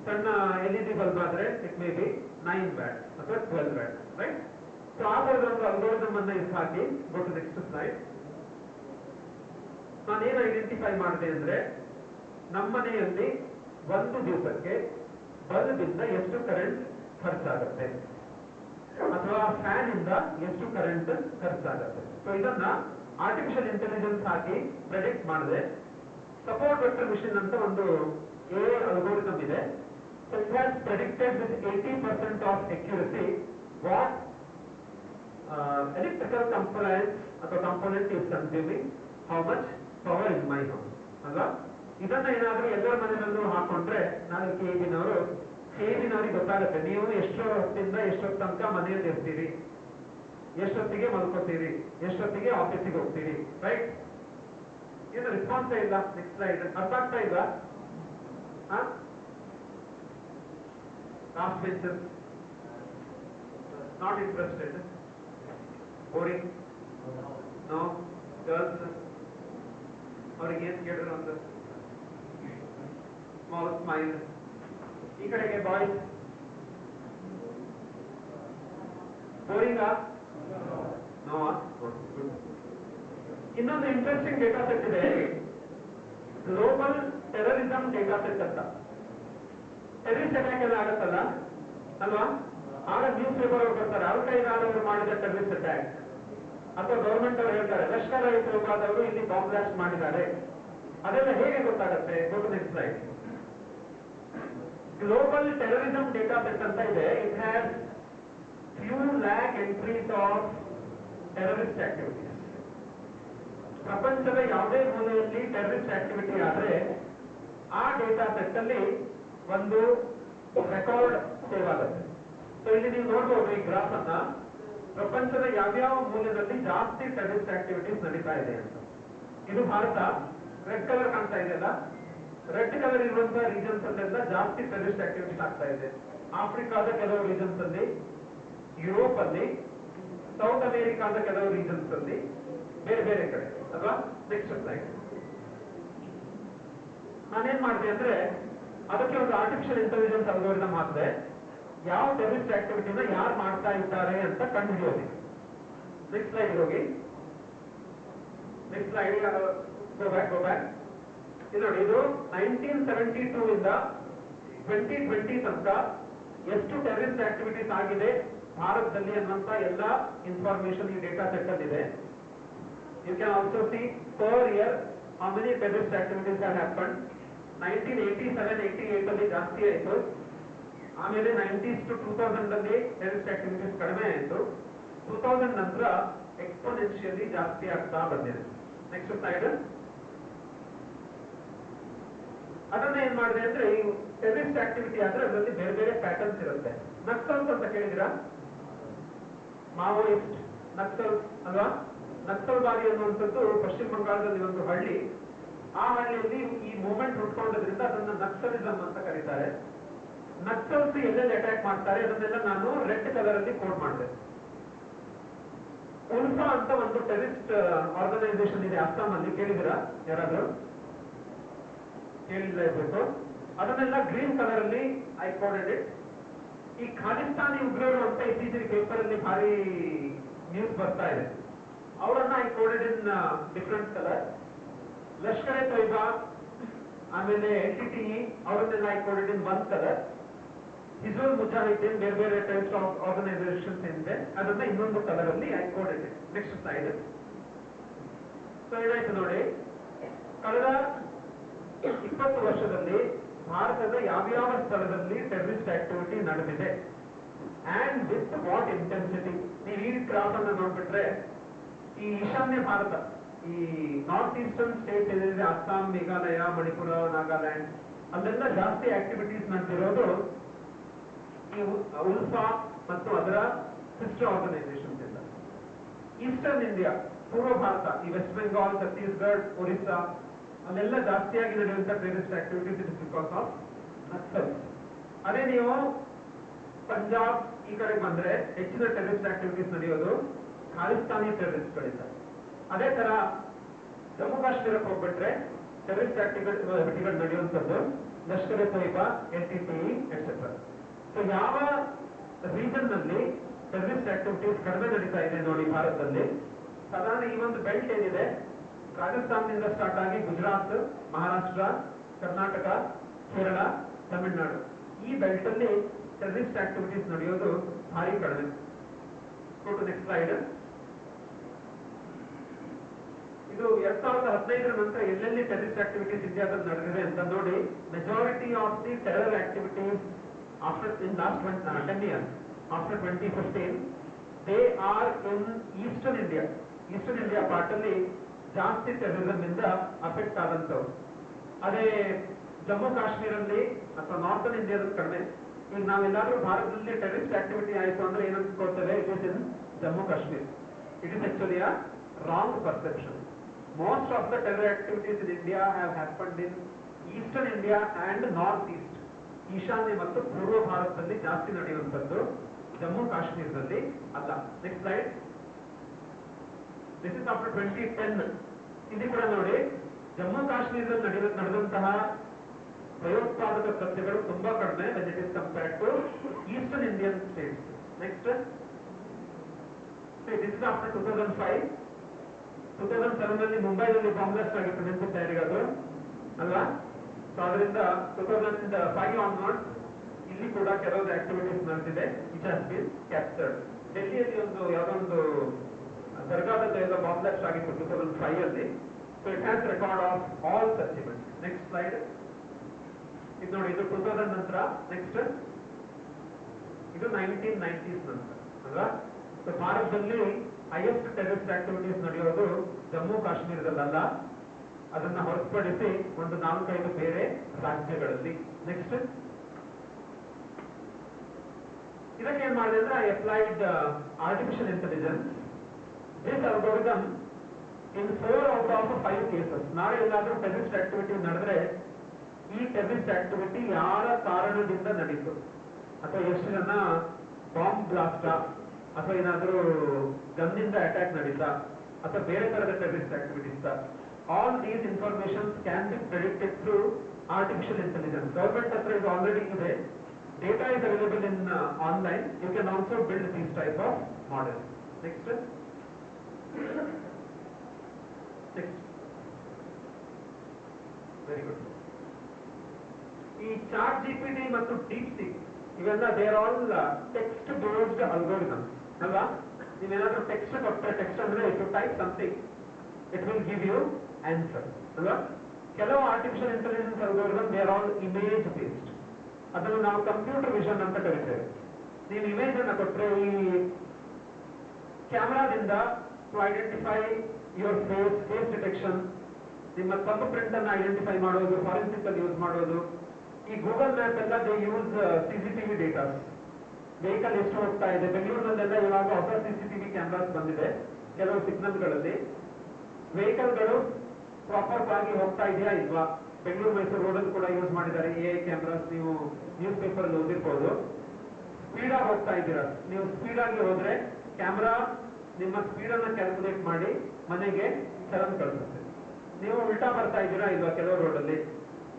ಸಣ್ಣ LED ಬಲ್ಬ್ ಆದ್ರೆ ಇಟ್ ಮೇ ಬಿ 9 ವ್ಯಾಟ್ಸ್ ಅಥವಾ 12 watts, right? So ಆ ತರದ ಒಂದು algorithm ಅನ್ನ ಇಲ್ಲಿ ಹಾಕಿ ಗೋ ಟು ನೆಕ್ಸ್ಟ್ ಸ್ಲೈಡ್. ನಾನೇನು ಐಡೆಂಟಿಫೈ ಮಾಡಿದೆ ಅಂದ್ರೆ ನಮ್ಮನೆಯಲ್ಲಿ ಒಂದು ದಿವಸಕ್ಕೆ ಬಲ್ಬಿಂದ ಎಷ್ಟು ಕರೆಂಟ್ ಖರ್ಚಾಗುತ್ತೆ ಅಥವಾ ಫ್ಯಾನ್ ಇಂದ ಎಷ್ಟು ಕರೆಂಟ್ ಖರ್ಚಾಗುತ್ತೆ. ಸೊ ಇದನ್ನ ಆರ್ಟಿಫಿಷಿಯಲ್ ಇಂಟೆಲಿಜೆನ್ಸ್ ಹಾಕಿ ಪ್ರೆಡಿಕ್ಟ್ ಮಾಡಿದೆ. ಸಪೋರ್ಟ್ ವೆಕ್ಟರ್ ಮಿಷನ್ ಅಂತ ಒಂದು ಎ ಅಲ್ಗೋರಿದಮ್ ಇದೆ. So it has predicted with 80% of accuracy what electrical component ಅಥವಾ component is consuming, how much power in my house ಅಲ್ವಾ. ಇದನ್ನ ಏನಾದ್ರೂ ಎಲ್ಲರ ಮನೆಯಲ್ಲೂ ಹಾಕೊಂಡ್ರೆ ನಾನು ಕೆವಿನವ್ರಿಗೆ ಗೊತ್ತಾಗುತ್ತೆ ನೀವು ಎಷ್ಟೋ ಹೊತ್ತಿಂದ ಎಷ್ಟೊತ್ತು ತನಕ ಮನೆಯಲ್ಲಿ ಇರ್ತೀರಿ, ಎಷ್ಟೊತ್ತಿಗೆ ಮಲ್ಕೋತೀರಿ, ಎಷ್ಟೊತ್ತಿಗೆ ಆಫೀಸಿಗೆ ಹೋಗ್ತೀರಿ, ರೈಟ್? ಏನು ರೆಸ್ಪಾನ್ಸೇ ಇಲ್ಲ. Next slide. ಅರ್ಥ ಆಗ್ತಾ ಇಲ್ಲ? Last benches not interested, boring, no girls ಅವ್ರಿಗೆ ಏನ್ ಕೇಳಿದ್ರು ಅಂತ ಸ್ಮಾಲ್ ಸ್ಮೈಲ್. ಈ ಕಡೆಗೆ ಬಾಯ್ಸ್ ಬೋರಿಂಗಾ? ನೋ. ಇನ್ನೊಂದು ಇಂಟ್ರೆಸ್ಟಿಂಗ್ ಡೇಟಾ ಸೆಟ್ ಇದೆ, ಗ್ಲೋಬಲ್ ಟೆರರಿಸಂ ಡೇಟಾ ಸೆಟ್ ಅಂತ. ಟೆರರಿಸ್ಟ್ ಅಟ್ಯಾಕ್ ಎಲ್ಲ ಆಗತ್ತಲ್ಲ ಅಲ್ವಾ, ಆಗ ನ್ಯೂಸ್ ಪೇಪರ್ ಅವ್ರು ಬರ್ತಾರೆ ಅಲ್-ಖೈದಾ ಅವರು ಮಾಡಿದ ಟೆರರಿಸ್ಟ್ ಅಟ್ಯಾಕ್, ಅಥವಾ ಗವರ್ಮೆಂಟ್ ಅವರು ಹೇಳ್ತಾರೆ ಲಷ್ಕರ್-ಇ-ತೊಯ್ಬಾದವರು ಇಲ್ಲಿ ಬಾಂಬ್ ಬ್ಲಾಸ್ಟ್ ಮಾಡಿದ್ದಾರೆ. ಅದೆಲ್ಲ ಹೇಗೆ ಗೊತ್ತಾಗುತ್ತೆ? Go to next slide. Global terrorism data set ಅಂತ ಇದೆ. It has few lakh entries of terrorist activities. ಪ್ರಪಂಚದ ಯಾವುದೇ ಮೂಲೆಯಲ್ಲಿ ಟೆರರಿಸ್ಟ್ ಆಕ್ಟಿವಿಟಿ ಆದ್ರೆ ಆ ಡೇಟಾ ಸೆಟ್ ಅಲ್ಲಿ ಒಂದು ರೆಕಾರ್ಡ್ ಸೇವ್ ಆಗುತ್ತೆ. ಸೊ ಇಲ್ಲಿ ನೀವು ನೋಡ್ಬೋದು ಈ ಗ್ರಾಫ್ ಅನ್ನ, ಪ್ರಪಂಚದ ಯಾವ್ಯಾವ ಮೂಲೆಯಲ್ಲಿ ಜಾಸ್ತಿ ಟೆರರಿಸ್ಟ್ ಆಕ್ಟಿವಿಟೀಸ್ ನಡೀತಾ ಇದೆ ಅಂತ. ಇದು ಭಾರತ, ರೆಡ್ ಕಲರ್ ಕಾಣ್ತಾ ಇದೆಯಲ್ಲ, ರೆಡ್ ಕಲರ್ ಇರುವಂತಹ ರೀಜನ್ಸ್ ಅಲ್ಲೆಲ್ಲ ಜಾಸ್ತಿ ಟೆರರಿಸ್ಟ್ ಆಕ್ಟಿವಿಟೀಸ್ ಆಗ್ತಾ ಇದೆ. ಆಫ್ರಿಕಾದ ಕೆಲವು ರೀಜನ್ಸ್ ಅಲ್ಲಿ, ಯುರೋಪ್ ಅಲ್ಲಿ, ಸೌತ್ ಅಮೆರಿಕಾದ ಕೆಲವು ರೀಜನ್ಸ್ ಅಲ್ಲಿ, ಬೇರೆ ಬೇರೆ ಕಡೆ ಅಲ್ವಾ. Next slide. ನಾನೇನ್ ಮಾಡಿದೆ ಅಂದ್ರೆ ಅದಕ್ಕೆ ಒಂದು ಆರ್ಟಿಫಿಷಿಯಲ್ ಇಂಟೆಲಿಜೆನ್ಸ್ ಅಲ್ಗೋರಿದಮ್ ಹಾಕಿದೆ, ಯಾವ ಟೆರರಿಸ್ಟ್ ಆಕ್ಟಿವಿಟಿನ ಯಾರು ಮಾಡ್ತಾ ಇದ್ದಾರೆ ಅಂತ ಕಂಡುಹಿಡಿಯೋದು. ನೆಕ್ಸ್ಟ್ ಸ್ಲೈಡ್ ಹೋಗಿ. Next slide. Go back. ಇದು ನೋಡಿ, ಇದು 1972 ಇಂದ 2020 ತನಕ ಎಷ್ಟು ಟೆರರಿಸ್ಟ್ ಆಕ್ಟಿವಿಟೀಸ್ ಆಗಿದೆ ಭಾರತದಲ್ಲಿ ಅನ್ನುವಂತ ಎಲ್ಲ ಇನ್ಫಾರ್ಮೇಶನ್ ಈ ಡೇಟಾ ಸೆಟ್ ಅಲ್ಲಿ ಇದೆ. You can also see per year how many terrorist activities have happen. 1987-88 ಅಲ್ಲಿ ಜಾಸ್ತಿ ಆಯಿತು, ಆಮೇಲೆ 90s to 2000 ಅಲ್ಲಿ ಟೆರರಿಸ್ಟ್ ಆಕ್ಟಿವಿಟೀಸ್ ಕಡಿಮೆ ಆಯಿತು, 2000 ನಂತರ ಎಕ್ಸ್ಪೋನೆನ್ಷಿಯಲಿ ಜಾಸ್ತಿ ಆಗ್ತಾ ಬಂದಿದೆ. Next slide. ಅದನ್ನ ಏನ್ ಮಾಡಿದೆ ಅಂದ್ರೆ ಈ ಟೆರರಿಸ್ಟ್ ಆಕ್ಟಿವಿಟಿ ಆದ್ರೆ ಅದರಲ್ಲಿ ಬೇರೆ ಬೇರೆ ಪ್ಯಾಟರ್ನ್ಸ್ ಇರುತ್ತೆ. ನಕ್ಸಲ್ಸ್ ಅಂತ ಕೇಳಿದಿರಾ? ಮಾವೋಯಿಸ್ಟ್ ನಕ್ಸಲ್ಸ್ ಅಲ್ವಾ. ನಕ್ಸಲ್ಬಾರಿ ಅನ್ನುವಂಥದ್ದು ಪಶ್ಚಿಮ ಬಂಗಾಳದಲ್ಲಿ ಒಂದು ಹಳ್ಳಿ. ಆ ಹಳ್ಳಿಯಲ್ಲಿ ಈ ಮೂವ್ಮೆಂಟ್ ಹುಟ್ಕೊಂಡದ್ರಿಂದ ಅದನ್ನ ನಕ್ಸಲಿಸಂ ಅಂತ ಕರೀತಾರೆ. ನಕ್ಸಲ್ಸ್ ಎಲ್ಲೆಲ್ಲಿ ಅಟ್ಯಾಕ್ ಮಾಡ್ತಾರೆ ಅದನ್ನೆಲ್ಲ ನಾನು ರೆಡ್ ಕಲರ್ ಅಲ್ಲಿ ಕೋಡ್ ಮಾಡಿದೆ. ಉಲ್ಫಾ ಅಂತ ಒಂದು ಟೆರರಿಸ್ಟ್ ಆರ್ಗನೈಸೇಷನ್ ಇದೆ ಅಸ್ಸಾಂ ಅಲ್ಲಿ, ಕೇಳಿದಿರಾ ಯಾರಾದ್ರೂ? ಕೇಳಿಲ್ಲ ಇರಬೇಕು. ಅದನ್ನೆಲ್ಲ ಗ್ರೀನ್ ಕಲರ್ ಅಲ್ಲಿ ಐ ಕೋಡೆಡ್ ಇಟ್. ಈ ಖಾಲಿಸ್ತಾನಿ ಉಗ್ರರು ಅಂತ ಇತ್ತೀಚೆಗೆ ಪೇಪರ್ ಅಲ್ಲಿ ಭಾರಿ ನ್ಯೂಸ್ ಬರ್ತಾ ಇದೆ, ಅವರನ್ನ I coded in different colour. Lashkar e Taiba ಆಮೇಲೆ LTTE ಅವರನ್ನೆಲ್ಲ I coded in one colour. Hizbul Mujahideen ಬೇರೆ ಬೇರೆ ಟೈಪ್ಸ್ ಆಫ್ ಆರ್ಗನೈಸೇಷನ್ಸ್ ಏನಿದೆ ಅದನ್ನ ಇನ್ನೊಂದು ಕಲರ್ ಅಲ್ಲಿ I coded it. Next slide. So ಏನಾಯ್ತು ನೋಡಿ, ಕಳೆದ 20 ವರ್ಷದಲ್ಲಿ ಭಾರತದ ಯಾವ್ಯಾವ ಸ್ಥಳದಲ್ಲಿ ಟೆರರಿಸ್ಟ್ ಆಕ್ಟಿವಿಟಿ ನಡೆದಿದೆ ಅಂಡ್ ವಿತ್ ವಾಟ್ ಇಂಟೆನ್ಸಿಟಿ. ನೀವು ಈ ಗ್ರಾಫ್ ಅನ್ನು ನೋಡ್ಬಿಟ್ರೆ ಈ ಈಶಾನ್ಯ ಭಾರತ, ಈ ನಾರ್ತ್ ಈಸ್ಟರ್ನ್ ಸ್ಟೇಟ್ ಏನಿದೆ, ಅಸ್ಸಾಂ, ಮೇಘಾಲಯ, ಮಣಿಪುರ, ನಾಗಾಲ್ಯಾಂಡ್, ಅಲ್ಲೆಲ್ಲ ಜಾಸ್ತಿ ಆಕ್ಟಿವಿಟೀಸ್ ನಡೆದಿರೋದು ಈ ಉಲ್ಫಾ ಮತ್ತು ಅದರ ಸಿಸ್ಟರ್ ಆರ್ಗನೈಸೇಷನ್ಸ್ ಇಂದ. ಈಸ್ಟರ್ನ್ ಇಂಡಿಯಾ, ಪೂರ್ವ ಭಾರತ, ಈ ವೆಸ್ಟ್ ಬೆಂಗಾಲ್, ಛತ್ತೀಸ್ಗಢ, ಒರಿಸ್ಸಾ, ಅಲ್ಲೆಲ್ಲ ಜಾಸ್ತಿಯಾಗಿ ನಡೆಯುವಂತ terrorist activities it is because of Naxals. ಅದೇ ನೀವು ಪಂಜಾಬ್ ಈ ಕಡೆ ಬಂದ್ರೆ ಹೆಚ್ಚಿನ ಟೆರರಿಸ್ಟ್ ಆಕ್ಟಿವಿಟೀಸ್ ನಡೆಯೋದು ಖಾಲಿಸ್ತಾನಿ ಟೆರರಿಸ್ಟ್ ಗಳಿಂದ. ಅದೇ ತರ ಜಮ್ಮು ಕಾಶ್ಮೀರಕ್ಕೆ ಹೋಗ್ಬಿಟ್ರೆ ಟೆರರಿಸ್ಟ್ ಆಕ್ಟಿವಿಟಿಗಳು ನಡೆಯುವಂಥದ್ದು ಲಷ್ಕರ್-ಇ-ತೊಯ್ಬಾ, LTTE ಎಕ್ಸೆಟ್ರಾ. ಸೊ ಯಾವ ರೀಜನ್ ನಲ್ಲಿ ಟೆರರಿಸ್ಟ್ ಆಕ್ಟಿವಿಟೀಸ್ ಕಡಿಮೆ ನಡೀತಾ ಇದೆ ನೋಡಿ ಭಾರತದಲ್ಲಿ. ಸಾಧಾರಣ ಈ ಒಂದು ಬೆಲ್ಟ್ ಏನಿದೆ, ರಾಜಸ್ಥಾನದಿಂದ ಸ್ಟಾರ್ಟ್ ಆಗಿ ಗುಜರಾತ್, ಮಹಾರಾಷ್ಟ್ರ, ಕರ್ನಾಟಕ, ಕೇರಳ, ತಮಿಳುನಾಡು, ಈ ಬೆಲ್ಟ್ ಅಲ್ಲಿ ಟೆರರಿಸ್ಟ್ ಆಕ್ಟಿವಿಟೀಸ್ ನಡೆಯೋದು ಭಾರಿ ಕಡಿಮೆ. Go to next slide. ಇದು 2015 ನಂತರ ಎಲ್ಲೆಲ್ಲಿ ಟೆರರಿಸ್ಟ್ ಆಕ್ಟಿವಿಟೀಸ್ ಇಂಡಿಯಾದಲ್ಲಿ ನಡೆದಿದೆ ಅಂತ ನೋಡಿ. Majority of the terror activities after in last 10 years after 2015 they are in eastern India. Eastern India part ಅಲ್ಲಿ ಜಾಸ್ತಿ ಟೆರರಿಸಂ ಇಂದ ಅಫೆಕ್ಟ್ ಆದಂತವ್ರು. ಅದೇ ಜಮ್ಮು ಕಾಶ್ಮೀರಲ್ಲಿ ಅಥವಾ ನಾರ್ತನ್ ಇಂಡಿಯಾದಲ್ಲಿ ಕಡಿಮೆ. ಈಗ ನಾವೆಲ್ಲಾದ್ರೂ ಭಾರತದಲ್ಲಿ ಟೆರರಿಸ್ಟ್ ಆಕ್ಟಿವಿಟಿ ಆಯಿತು ಅಂದ್ರೆ ಏನಂತ ಕೊಡ್ತೇವೆ, it is in Jammu Kashmir. It is actually a wrong perception. Most of the terror activities in India have happened in Eastern India and North East. ಈಶಾನ್ಯ ಮತ್ತು ಪೂರ್ವ ಭಾರತದಲ್ಲಿ ಜಾಸ್ತಿ ನಡೆಯುವಂಥದ್ದು, ಜಮ್ಮು ಕಾಶ್ಮೀರದಲ್ಲಿ ಅಲ್ಲ. Next slide. This is after 2010. ಇಲ್ಲಿ ಕೂಡ ನೋಡಿ, ಜಮ್ಮು ಕಾಶ್ಮೀರದಲ್ಲಿ ನಡೆದಂತಹ ಭಯೋತ್ಪಾದಕ ಕೃತ್ಯಗಳು ತುಂಬಾ ಕಡಿಮೆ when it is compared to Eastern Indian states. Next. This is after 2005. 2007 ನಲ್ಲಿ ಮುಂಬೈನಲ್ಲಿ ಬಾಂಬ್ ಬ್ಲಾಸ್ಟ್ ಆಗಿತ್ತು, ನೆನಪಿಸ್ತಾ ಇರೋದು ಅಲ್ವಾ? ಸೊ ಅದರಿಂದ 2005 ಆನ್ವರ್ಡ್ಸ್ ಇಲ್ಲಿ ಕೂಡ ಕೆಲವು ಆಕ್ಟಿವಿಟೀಸ್ ನಡೆದಿದೆ, ವಿಚ್ ಹ್ಯಾಸ್ ಬೀನ್ ಕ್ಯಾಪ್ಚರ್ಡ್. ಡೆಲ್ಲಿಯಲ್ಲಿ ಯಾವುದೋ ಒಂದು ದರ್ಗಾದಲ್ಲಿ ಎಲ್ಲ ಬಾಂಬ್ ಬ್ಲಾಸ್ಟ್ ಆಗಿತ್ತು 2005 ಅಲ್ಲಿ. So it has record of all such events. Next slide. ಇದು ನೋಡಿ, ಇದು 2000 ನಂತರ. ನೆಕ್ಸ್ಟ್, ಇದು 1990s ನಂತರ ಅಲ್ವಾ? ಸೊ ಭಾರತದಲ್ಲಿ ಹೈಯೆಸ್ಟ್ ಟೆರರಿಸ್ಟ್ ಆಕ್ಟಿವಿಟೀಸ್ ನಡೆಯೋದು ಜಮ್ಮು ಕಾಶ್ಮೀರದಲ್ಲ, ಅದನ್ನ ಹೊರತುಪಡಿಸಿ ಒಂದು 4-5 ಬೇರೆ ರಾಜ್ಯಗಳಲ್ಲಿ. ನೆಕ್ಸ್ಟ್, ಇದಕ್ಕೆ ಏನ್ ಮಾಡಿದೆ ಅಂದ್ರೆ applied artificial intelligence. This algorithm in 4 out of 5 cases. ನಾಳೆ ಎಲ್ಲಾದ್ರೂ ಟೆರರಿಸ್ಟ್ ಆಕ್ಟಿವಿಟಿ ನಡೆದ್ರೆ ಈ ಟೆರರಿಸ್ಟ್ ಆಕ್ಟಿವಿಟಿ ಯಾರ ಕಾರಣದಿಂದ ನಡೀತು, ಅಥವಾ ಎಷ್ಟು ಜನ ಬಾಂಬ್ ಬ್ಲಾಸ್ಟ್ ಅಥವಾ ಏನಾದರೂ ಗನ್ನಿಂದ ಅಟ್ಯಾಕ್ ನಡೀತಾ ಅಥವಾ ಬೇರೆ ತರದ terrorist activities, all these informations can be predicted through artificial intelligence. Government ಹತ್ರ ಇದು ಆಲ್ರೆಡಿ ಇದೆ, data is available in online. You can also build these type of models. Next, very good. ಈ ಚಾಟ್ ಜಿಪಿಟಿ ಮತ್ತು DeepSeek ಇವೆಲ್ಲ they are all text based algorithms ಅಲ್ವಾ? ನೀವೇನಾದ್ರೂ text ಕೊಟ್ಟರೆ, text ಅಂದ್ರೆ if you type something it will give you answer ಅಲ್ವಾ? ಕೆಲವು artificial intelligence algorithm they are all image based. ಅದನ್ನು ನಾವು ಕಂಪ್ಯೂಟರ್ ವಿಷನ್ ಅಂತ ಕರಿತೇವೆ. ನೀವು ಇಮೇಜ್ ಅನ್ನ ಕೊಟ್ಟರೆ ಈ ಕ್ಯಾಮ್ರಾದಿಂದ to identify your face detection, ನಿಮ್ಮ ಥಂಬ್ ಪ್ರಿಂಟ್ ಅನ್ನ ಐಡೆಂಟಿಫೈ ಮಾಡೋದು, ಫಾರೆನ್ಸಿಕ್ ಅಲ್ಲಿ ಯೂಸ್ ಮಾಡೋದು. ಈ ಗೂಗಲ್ ಮ್ಯಾಪ್ ಎಲ್ಲ they use CCTV datas. Vehicle ಎಷ್ಟು ಹೋಗ್ತಾ ಇದೆ, ಬೆಂಗಳೂರಿನಲ್ಲೆಲ್ಲ ಇವಾಗ ಹೊಸ ಸಿಸಿಟಿವಿ ಕ್ಯಾಮ್ರಾಸ್ ಬಂದಿದೆ ಕೆಲವು ಸಿಗ್ನಲ್ಗಳಲ್ಲಿ. ವೆಹಿಕಲ್ಗಳು ಪ್ರಾಪರ್ ಆಗಿ ಹೋಗ್ತಾ ಇದೆಯಾ ಇಲ್ವಾ, ಬೆಂಗಳೂರು ಮೈಸೂರು ರೋಡಲ್ಲಿ ಕೂಡ ಯೂಸ್ ಮಾಡಿದ್ದಾರೆ AI ಕ್ಯಾಮ್ರಾಸ್. ನೀವು ನ್ಯೂಸ್ ಪೇಪರ್ ಅಲ್ಲಿ ಓದಿರ್ಬೋದು. ಸ್ಪೀಡ್ ಆಗಿ ಹೋಗ್ತಾ ಇದ್ದೀರಾ, ನೀವು ಸ್ಪೀಡ್ ಆಗಿ ಹೋದ್ರೆ ಕ್ಯಾಮ್ರಾ ನಿಮ್ಮ ಸ್ಪೀಡ್ ಅನ್ನ ಕ್ಯಾಲ್ಕುಲೇಟ್ ಮಾಡಿ ಮನೆಗೆ ಚಲನ್ ಕಳಿಸುತ್ತೆ. ನೀವು ಉಲ್ಟಾ ಬರ್ತಾ ಇದ್ದೀರಾ ಇಲ್ವಾ ಕೆಲವು ರೋಡಲ್ಲಿ,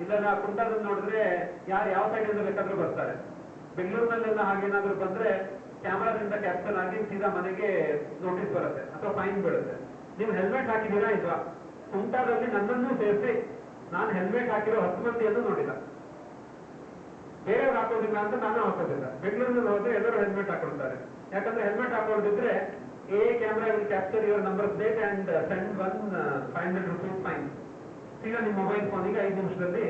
ಇಲ್ಲ ಕುಂಟದಲ್ಲಿ ನೋಡಿದ್ರೆ ಯಾರು ಯಾವ ಸೈಡಿಂದ ಬೇಕಾದ್ರೂ ಬರ್ತಾರೆ. ಬೆಂಗಳೂರಿನಲ್ಲೆಲ್ಲ ಹಾಗೇನಾದ್ರೂ ಬಂದ್ರೆ ಕ್ಯಾಮ್ರಾದಿಂದ ಕ್ಯಾಪ್ಚರ್ ಆಗಿ ಸೀದಾ ಮನೆಗೆ ನೋಟಿಸ್ ಬರುತ್ತೆ ಅಥವಾ ಫೈನ್ ಬೀಳುತ್ತೆ. ನೀವು ಹೆಲ್ಮೆಟ್ ಹಾಕಿದ್ದೀರಾ ಇಲ್ವಾ? ಕುಂಟಾದಲ್ಲಿ ನನ್ನನ್ನು ಸೇರಿಸಿ ನಾನು ಹೆಲ್ಮೆಟ್ ಹಾಕಿರೋ 10 ಮಂದಿಯನ್ನು ನೋಡಿಲ್ಲ. ಬೇರೆಯವ್ರು ಹಾಕೋದಿಲ್ಲ ಅಂತ ನಾನು ಹಾಕೋದಿಲ್ಲ. ಬೆಂಗಳೂರಿನಲ್ಲಿ ಹೋದ್ರೆ ಎಲ್ಲರೂ ಹೆಲ್ಮೆಟ್ ಹಾಕೊಳ್ತಾರೆ. ಯಾಕಂದ್ರೆ ಹೆಲ್ಮೆಟ್ ಹಾಕೊಳ್ಳದಿದ್ರೆ AI camera will capture your number plate and send 500 rupees fine. ಈಗ ನಿಮ್ಮ ಮೊಬೈಲ್ ಫೋನಿಗೆ 5 ನಿಮಿಷದಲ್ಲಿ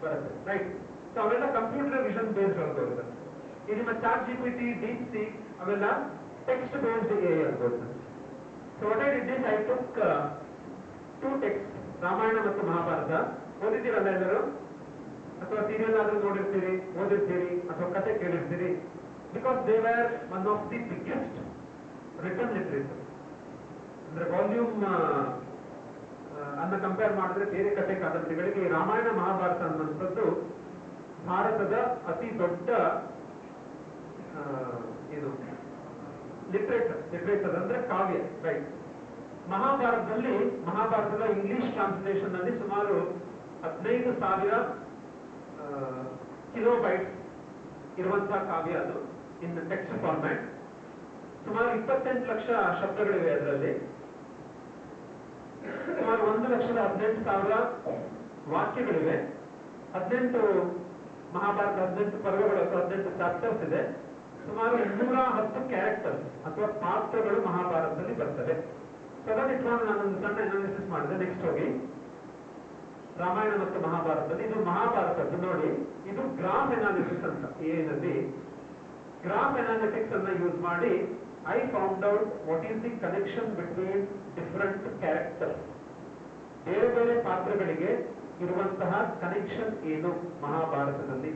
ಬರುತ್ತೆ, ರೈಟ್? ಸೊ ಅವೆಲ್ಲ ಕಂಪ್ಯೂಟರ್ ವಿಷನ್ ಬೇಸ್ಡ್ ಅಲ್ಗೋರಿದಮ್. ಈ ನಿಮ್ಮ ಚಾಟ್ ಜಿಪಿಟಿ, ಡೀಪ್ ಸೀಕ್ ಅವೆಲ್ಲ text based AI algorithm. So what I did is I took 2 text, Ramayana ಮತ್ತು ಮಹಾಭಾರತ. ಓದಿದ್ದೀರಲ್ಲ ಎಲ್ಲರೂ? ಅಥವಾ ಸೀರಿಯಲ್ ಆದ್ರೂ ನೋಡಿರ್ತೀರಿ, ಓದಿರ್ತೀರಿ, ಅಥವಾ ಕತೆ ಕೇಳಿರ್ತೀರಿ. Because they were one of the biggest return literature. ಅಂದ್ರೆ ವಾಲ್ಯೂಮ್ ಅನ್ನ ಕಂಪೇರ್ ಮಾಡಿದ್ರೆ ಬೇರೆ ಕಥೆ ಕಾದಂಬರಿಗಳಿಗೆ ರಾಮಾಯಣ ಮಹಾಭಾರತ ಅನ್ನುವಂಥದ್ದು ಭಾರತದ ಅತಿ ದೊಡ್ಡ ಇದು ಲಿಟ್ರೇಚರ್ ಅಂದ್ರೆ ಕಾವ್ಯ, ರೈಟ್? ಮಹಾಭಾರತದ ಇಂಗ್ಲಿಷ್ ಟ್ರಾನ್ಸ್ಲೇಷನ್ ನಲ್ಲಿ ಸುಮಾರು 15,000 ಕಿಲೋಬೈಟ್ಸ್ ಇರುವಂತಹ ಕಾವ್ಯ ಅದು ಇನ್ ಟೆಕ್ಸ್ಟ್ ಫಾರ್ಮ್ಯಾಟ್. ಸುಮಾರು 28 ಲಕ್ಷ ಶಬ್ದಗಳಿವೆ ಅದರಲ್ಲಿ. ಸುಮಾರು 1,18,000 ವಾಕ್ಯಗಳಿವೆ. 18 ಮಹಾಭಾರತ 18 ಪರ್ವಗಳು ಅಥವಾ 18 ಚಾಪ್ಟರ್ಸ್ ಇದೆ. ಸುಮಾರು 210 ಕ್ಯಾರೆಕ್ಟರ್ಸ್ ಅಥವಾ ಪಾತ್ರಗಳು ಮಹಾಭಾರತದಲ್ಲಿ ಬರ್ತವೆ. ಸೊ ಅದನ್ನು ಇಟ್ಕೊಂಡು ನಾನೊಂದು ಸಣ್ಣ ಅನಾಲಿಸಿಸ್ ಮಾಡಿದೆ. ನೆಕ್ಸ್ಟ್ ಹೋಗಿ ರಾಮಾಯಣ ಮತ್ತು ಮಹಾಭಾರತದಲ್ಲಿ ಇದು ಮಹಾಭಾರತದ್ದು ನೋಡಿ, ಇದು ಗ್ರಾಫ್ ಅನಾಲಿಸಿಸ್ ಅಂತ. ಏನಲ್ಲಿ ಗ್ರಾಫ್ ಅನಾಲಿಟಿಕ್ಸ್ ಅನ್ನ ಯೂಸ್ ಮಾಡಿ I found out what is the connection between different characters. ಬೇರೆ ಬೇರೆ ಪಾತ್ರಗಳಿಗೆ ಇರುವಂತಹ ಕನೆಕ್ಷನ್ ಏನು ಮಹಾಭಾರತದಲ್ಲಿ,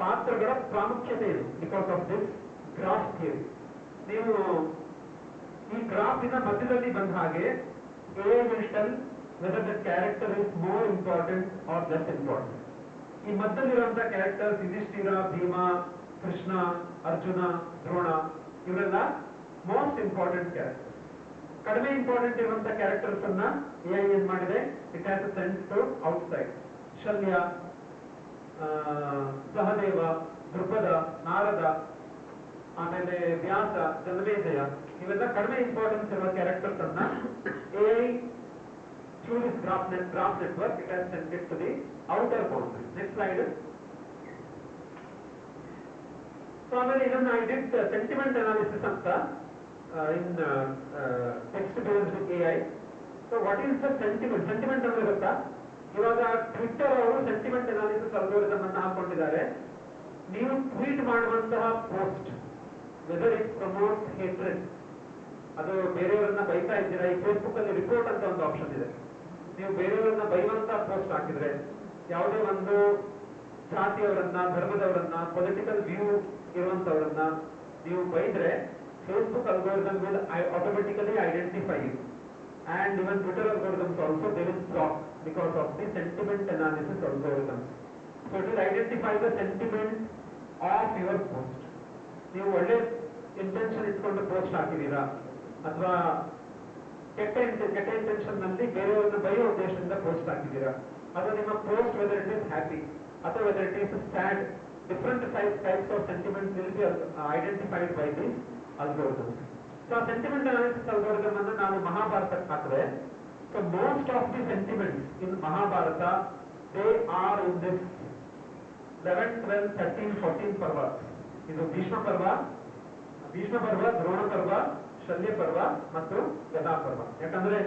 ಪಾತ್ರಗಳ ಪ್ರಾಮುಖ್ಯತೆ ಏನು, because of this graph theory. ನೀವು ಈ ಗ್ರಾಫಿನ ಮಧ್ಯದಲ್ಲಿ ಬಂದ ಹಾಗೆ ಎ will tell whether the character is more important or less important. ಈ ಮಧ್ಯದಲ್ಲಿರುವಂತಹ ಕ್ಯಾರೆಕ್ಟರ್ಸ್ ಯುಧಿಷ್ಠಿರ, ಭೀಮ, ಕೃಷ್ಣ, ಅರ್ಜುನ, ದ್ರೋಣ ಇವರೆಲ್ಲ ಮೋಸ್ಟ್ ಇಂಪಾರ್ಟೆಂಟ್ ಕ್ಯಾರೆಕ್ಟರ್ಸ್. ಕಡಿಮೆ ಇಂಪಾರ್ಟೆಂಟ್ ಇರುವಂತಹ ಕ್ಯಾರೆಕ್ಟರ್ಸ್ ಅನ್ನ ಎ ಏನ್ ಮಾಡಿದೆ, it has sent to outside. Shalya, Sahadeva, Drupada, Narada, ಆಮೇಲೆ ವ್ಯಾಸ, ಜನಮೇಜಯ ಇವೆಲ್ಲ ಕಡಿಮೆ ಇಂಪಾರ್ಟೆನ್ಸ್ ಇರುವ ಕ್ಯಾರೆಕ್ಟರ್ಸ್ ಅನ್ನ AI through this graph network it has sent it to the outer boundary. Next slide. So ಆಮೇಲೆ ಇದನ್ನ I did sentiment analysis ಅಂತ in text based AI. So what is the sentiment? Sentiment ಅಂದ್ರೆ ಗೊತ್ತಾ? ಇವಾಗ Twitter ಅವರು sentiment analysis algorithm ಅನ್ನು ಹಾಕೊಂಡಿದ್ದಾರೆ. ನೀವು ಟ್ವೀಟ್ ಮಾಡುವಂತಹ post whether it promotes hatred, ಅದು ಬೇರೆಯವರನ್ನ ಬೈತಾ ಇದ್ದೀರಾ, ಈ ಫೇಸ್ಬುಕ್ ಅಲ್ಲಿ ರಿಪೋರ್ಟ್ ಅಂತ ಒಂದು ಆಪ್ಷನ್ ಇದೆ. ನೀವು ಬೇರೆಯವರನ್ನ ಬೈಯುವಂತ ಪೋಸ್ಟ್ ಹಾಕಿದ್ರೆ, ಯಾವುದೇ ಒಂದು ಜಾತಿಯವರನ್ನ, ಧರ್ಮದವರನ್ನ, ಪೊಲಿಟಿಕಲ್ ವ್ಯೂ ಇರುವಂತವರನ್ನ ನೀವು ಬೈದ್ರೆ Facebook algorithm will automatically identify you, and even Twitter algorithms also they will block because of the sentiment analysis algorithms. So it will identify the sentiment of your post. ನೀವು ಒಳ್ಳೆ intention ಇಟ್ಕೊಂಡು post ಹಾಕಿದೀರಾ ಅಥವಾ ಕೆಟ್ಟ intention ನಲ್ಲಿ ಬೇರೆಯವರನ್ನ ಬೈಯೋ ಉದ್ದೇಶದಿಂದ post ಹಾಕಿದ್ದೀರಾ, ಅಥವಾ ನಿಮ್ಮ post whether it is happy ಅಥವಾ whether it is sad, different types of sentiments will be identified by this algorithms. So ಆ ಸೆಂಟಿಮೆಂಟ್ ಅನಾಲಿಸಿಸ್ ಅಲ್ಗೋರಿದಮ್ ಅನ್ನು ನಾವು ಮಹಾಭಾರತಕ್ಕೆ ಹಾಕಿದ್ರೆ, so most of the sentiments in Mahabharata they are in this 11, 12, 13, 14 ಪರ್ವ. ಇದು ಭೀಷ್ಮ ಪರ್ವ, ದ್ರೋಣ ಪರ್ವ, ಶಲ್ಯ ಪರ್ವ ಮತ್ತು ಗದಾ ಪರ್ವ. ಯಾಕಂದ್ರೆ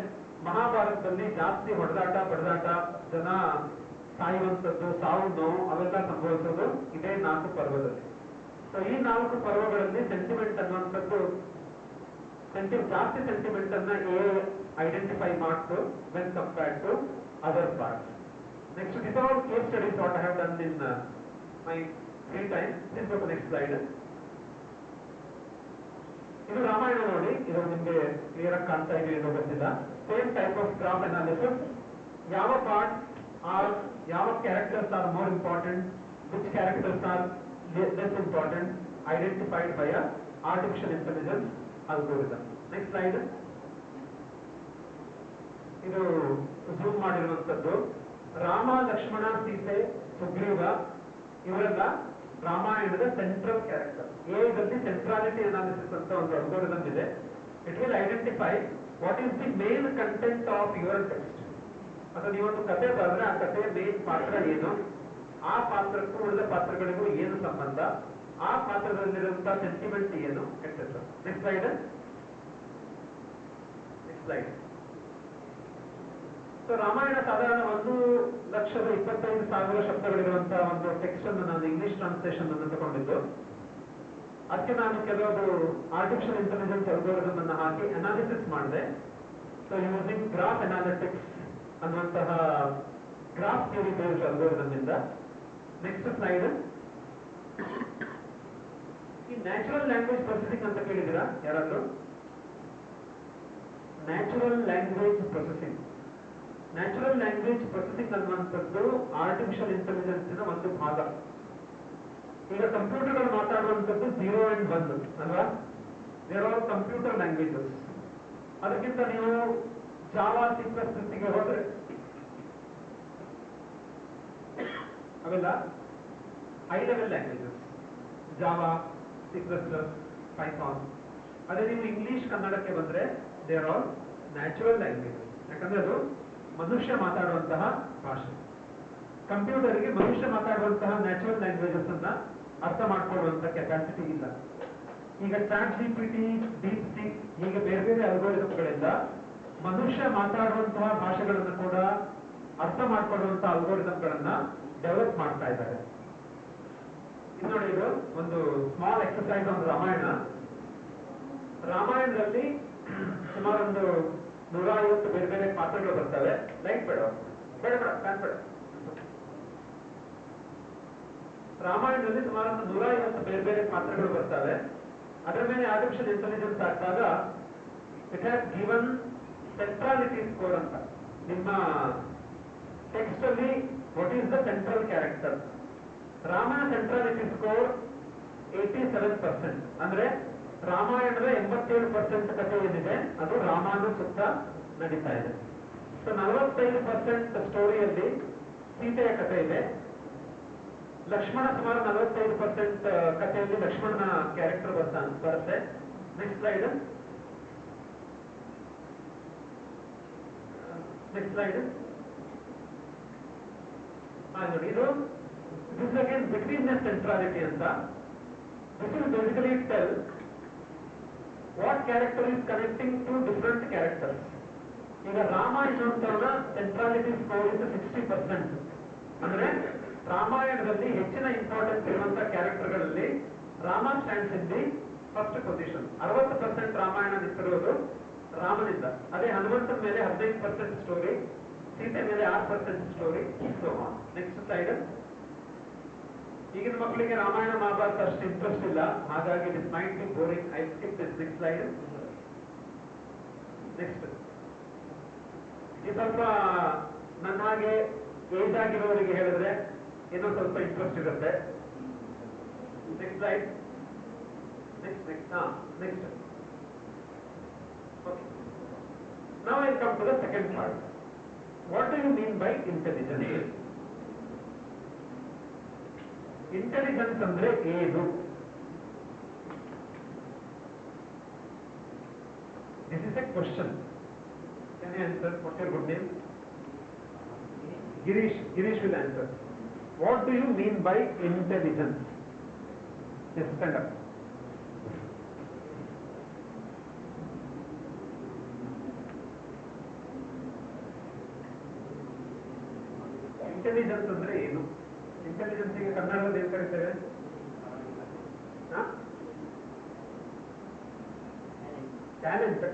ಮಹಾಭಾರತದಲ್ಲಿ ಜಾಸ್ತಿ ಹೊಡೆದಾಟ, ಬಡದಾಟ, ಜನ ಸಾಯುವಂಥದ್ದು, ಸಾವು ನೋವು ಅವೆಲ್ಲ ಸಂಭವಿಸೋದು ಇದೇ 4 ಪರ್ವದಲ್ಲಿ. ಸೊ ಈ 4 ಪರ್ವಗಳಲ್ಲಿ ಸೆಂಟಿಮೆಂಟ್ ಅನ್ನುವಂಥದ್ದು ಜಾಸ್ತಿ ಸೆಂಟಿಮೆಂಟ್ ಅನ್ನ ಐಡೆಂಟಿಫೈ ಮಾಡ್ತು when compared to other parts. Next this all case studies what I have done in my free time. Please go to next slide. ಇದು ರಾಮಾಯಣ ನೋಡಿ, ಇದು ನಿಮ್ಗೆ ಕ್ಲಿಯರ್ ಆಗಿ ಕಾಣ್ತಾ ಇದೆ ಏನೋ ಗೊತ್ತಿಲ್ಲ. Same type of graph analysis. ಯಾವ ಪಾರ್ಟ್ ಆರ್, ಯಾವ characters are more important, which characters are less important, identified by a artificial intelligence algorithm. Next slide. ಇದು ಝೂಮ್ ಮಾಡಿರುವಂತದ್ದು. ರಾಮ, ಲಕ್ಷ್ಮಣ, ಸೀತೆ, ಸುಗ್ರೀವ ಇವರೆಲ್ಲ ರಾಮಾಯಣದ ಸೆಂಟ್ರಲ್ ಕ್ಯಾರೆಕ್ಟರ್. ಎದಲ್ಲಿ ಸೆಂಟ್ರಾಲಿಟಿ ಅನಾಲಿಸಿಸ್ ಅಂತ ಒಂದು ಅಲ್ಗೋರಿದಮ್ ಇದೆ. It will identify what is the main content of your text. ಅಥವಾ ನೀವೊಂದು ಕತೆ ಬರೆದ್ರೆ ಆ ಕಥೆಯ ಮೇನ್ ಪಾತ್ರ ಏನು, ಆ ಪಾತ್ರಕ್ಕೂ ಉಳಿದ ಪಾತ್ರಗಳಿಗೂ ಏನು ಸಂಬಂಧ, ಆ ಪಾತ್ರದಲ್ಲಿರುವಂತಹ ಸೆಂಟಿಮೆಂಟ್ ಏನು, etcetera. Next slide. So Ramayana ಸಾಧಾರಣ 1,25,000 ಶಬ್ದಗಳಿರುವಂತಹ ಒಂದು ಟೆಕ್ಸ್ಟ್ ಅನ್ನು ನಾನು ಇಂಗ್ಲಿಷ್ ಟ್ರಾನ್ಸ್ಲೇಷನ್ ಅನ್ನು ತಗೊಂಡಿದ್ದು. ಅದಕ್ಕೆ ನಾನು ಕೆಲವೊಂದು ಆರ್ಟಿಫಿಷಿಯಲ್ ಇಂಟೆಲಿಜೆನ್ಸ್ ಅಲ್ಗೋರಿದಮ್ ಅನ್ನು ಹಾಕಿ ಅನಾಲಿಸಿಸ್ ಮಾಡಿದೆ. ಸೊ ಯೂಸಿಂಗ್ ಗ್ರಾಫ್ ಅನಾಲಿಟಿಕ್ಸ್ ಅನ್ನುವಂತಹ ಗ್ರಾಫ್ ಥಿಯರಿ ಬೇಸ್ಡ್ ಅಲ್ಗೋರಿದಮ್ ಇಂದ. Next slide. ಈ ನ್ಯಾಚುರಲ್ ಲ್ಯಾಂಗ್ವೇಜ್ ಪ್ರೊಸೆಸಿಂಗ್ ಅಂತ ಕೇಳಿದಿರಾ ಯಾರಾದ್ರೂ? ನ್ಯಾಚುರಲ್ ಲ್ಯಾಂಗ್ವೇಜ್ ಪ್ರೊಸೆಸಿಂಗ್ ಅನ್ನುವಂಥದ್ದು ಆರ್ಟಿಫಿಷಿಯಲ್ ಇಂಟೆಲಿಜೆನ್ಸ್ ಒಂದು ಭಾಗ. ಈಗ ಕಂಪ್ಯೂಟರ್ಗಳು ಮಾತಾಡುವಂಥದ್ದು 0 and 1 ಅಲ್ವಾ? There are computer languages. ಅದಕ್ಕಿಂತ ನೀವು ಜಾವಾ, C++ ಗೆ ಹೋದ್ರೆ ಅವೆಲ್ಲ high level languages. Java, C++, Python. ಅದೇ ನೀವು ಇಂಗ್ಲಿಷ್ ಕನ್ನಡಕ್ಕೆ ಬಂದ್ರೆ they are all natural language, ಯಾಕಂದ್ರೆ ಅದು ಮನುಷ್ಯ ಮಾತಾಡುವಂತಹ ಭಾಷೆ. ಕಂಪ್ಯೂಟರ್ಗೆ ಮನುಷ್ಯ ಮಾತಾಡುವಂತಹ ನ್ಯಾಚುರಲ್ ಲ್ಯಾಂಗ್ವೇಜಸ್ ಅನ್ನ ಅರ್ಥ ಮಾಡ್ಕೊಳ್ಳುವಂತ ಕೆಪಾಸಿಟಿ ಇಲ್ಲ. ಈಗ ಚಾಟ್ ಜಿಪಿಟಿ, ಡೀಪ್ ಸೀಕ್ ಹೀಗೆ ಬೇರೆ ಬೇರೆ ಅಲ್ಗೋರಿದಮ್ಗಳಿಂದ ಮನುಷ್ಯ ಮಾತಾಡುವಂತಹ ಭಾಷೆಗಳನ್ನು ಕೂಡ ಅರ್ಥ ಮಾಡ್ಕೊಳ್ಳುವಂತಹ ಅಲ್ಗೋರಿದಮ್ಗಳನ್ನ ಡೆವಲಪ್ ಮಾಡ್ತಾ ಇದ್ದಾರೆ. ಇದು ನೋಡಿ, ಇದು ಒಂದು ಸ್ಮಾಲ್ ಎಕ್ಸರ್ಸೈಸ್ ಒಂದು ರಾಮಾಯಣದಲ್ಲಿ ಸುಮಾರು ಒಂದು 150 ಬೇರೆ ಬೇರೆ ಪಾತ್ರಗಳು ಬರ್ತವೆ. ಲೈಟ್ ಬೇಡ ಬೇಡ ಬೇಡ ಫ್ಯಾನ್ ಬೇಡ. ರಾಮಾಯಣದಲ್ಲಿ ಸುಮಾರು ಒಂದು 150 ಬೇರೆ ಬೇರೆ ಪಾತ್ರಗಳು ಬರ್ತವೆ. ಅದರ ಮೇಲೆ ಆರ್ಟಿಫಿಷಿಯಲ್ ಇಂಟೆಲಿಜೆನ್ಸ್ ಹಾಕಿದಾಗ ಇಟ್ ಹ್ಯಾಸ್ ಗಿವನ್ ಸೆಂಟ್ರಾಲಿಟಿ ಸ್ಕೋರ್ ಅಂತ. ನಿಮ್ಮ ಟೆಕ್ಸ್ಟ್ ಅಲ್ಲಿ what is the central character? ರಾಮನ ಸೆಂಟ್ರಾಲಿಟಿ ಸ್ಕೋರ್ 87%. ಅಂದ್ರೆ ರಾಮಾಯಣದ 87% ಕಥೆ ಏನಿದೆ ಅದು ರಾಮನ ಸುತ್ತ ನಡೀತಾ ಇದೆ. ಸೊ 45% ಸ್ಟೋರಿಯಲ್ಲಿ ಸೀತೆಯ ಕಥೆ ಇದೆ. ಲಕ್ಷ್ಮಣ ಸುಮಾರು 45% ಕಥೆಯಲ್ಲಿ ಲಕ್ಷ್ಮಣನ ಕ್ಯಾರೆಕ್ಟರ್ ಬರುತ್ತೆ. Next slide. ನೋಡಿ, ಇದು ದಿಸ್ ಅಗೇನ್ ಬಿಟ್ವೀನ್ ಸೆಂಟ್ರಾಲಿಟಿ ಅಂತ. This is basically tell what character is connecting to different characters. ಈಗ ರಾಮ ಇನ್ನೊಂಥವನ ಸೆಂಟ್ರಾಲಿಟಿ ಸ್ಕೋರ್ ಇಸ್ 60%. ಅಂದ್ರೆ ರಾಮಾಯಣದಲ್ಲಿ ಹೆಚ್ಚಿನ ಇಂಪಾರ್ಟೆನ್ಸ್ ಇರುವಂತಹ ಕ್ಯಾರೆಕ್ಟರ್ಗಳಲ್ಲಿ Rama stands in the first position. 60% Ramayana ನಿಂತಿರೋದು ರಾಮನಿಂದ. ಅದೇ ಹನುಮಂತನ ಮೇಲೆ 15% ಸ್ಟೋರಿ, ಸೀತೆ ಮೇಲೆ 6% ಸ್ಟೋರಿ. Next slide. ಈಗಿನ ಮಕ್ಕಳಿಗೆ ರಾಮಾಯಣ ಮಹಾಭಾರತ ಅಷ್ಟು ಇಂಟ್ರೆಸ್ಟ್ ಇಲ್ಲ, ಹಾಗಾಗಿ it is might be boring. I skip this. Next slide. Next, ಈ ಸ್ವಲ್ಪ ನನ್ನ ಹಾಗೆ ಏಜ್ ಆಗಿರೋರಿಗೆ ಹೇಳಿದ್ರೆ ಇನ್ನೂ ಸ್ವಲ್ಪ ಇಂಟ್ರೆಸ್ಟ್ ಇರುತ್ತೆ. Next slide. Next. Okay, now I come to the second part. What do you mean by intelligence? Intelligence ಅಂದ್ರೆ ಏನು? This is a question. Can you answer? What your good name? Girish will answer. What do you mean by intelligence? Yes, stand up. Intelligence ಅಂದ್ರೆ ಏನು? Intelligence ಗೆ ಕನ್ನಡದಲ್ಲಿ ಏನು ಕರೀತೇವೆ? Talent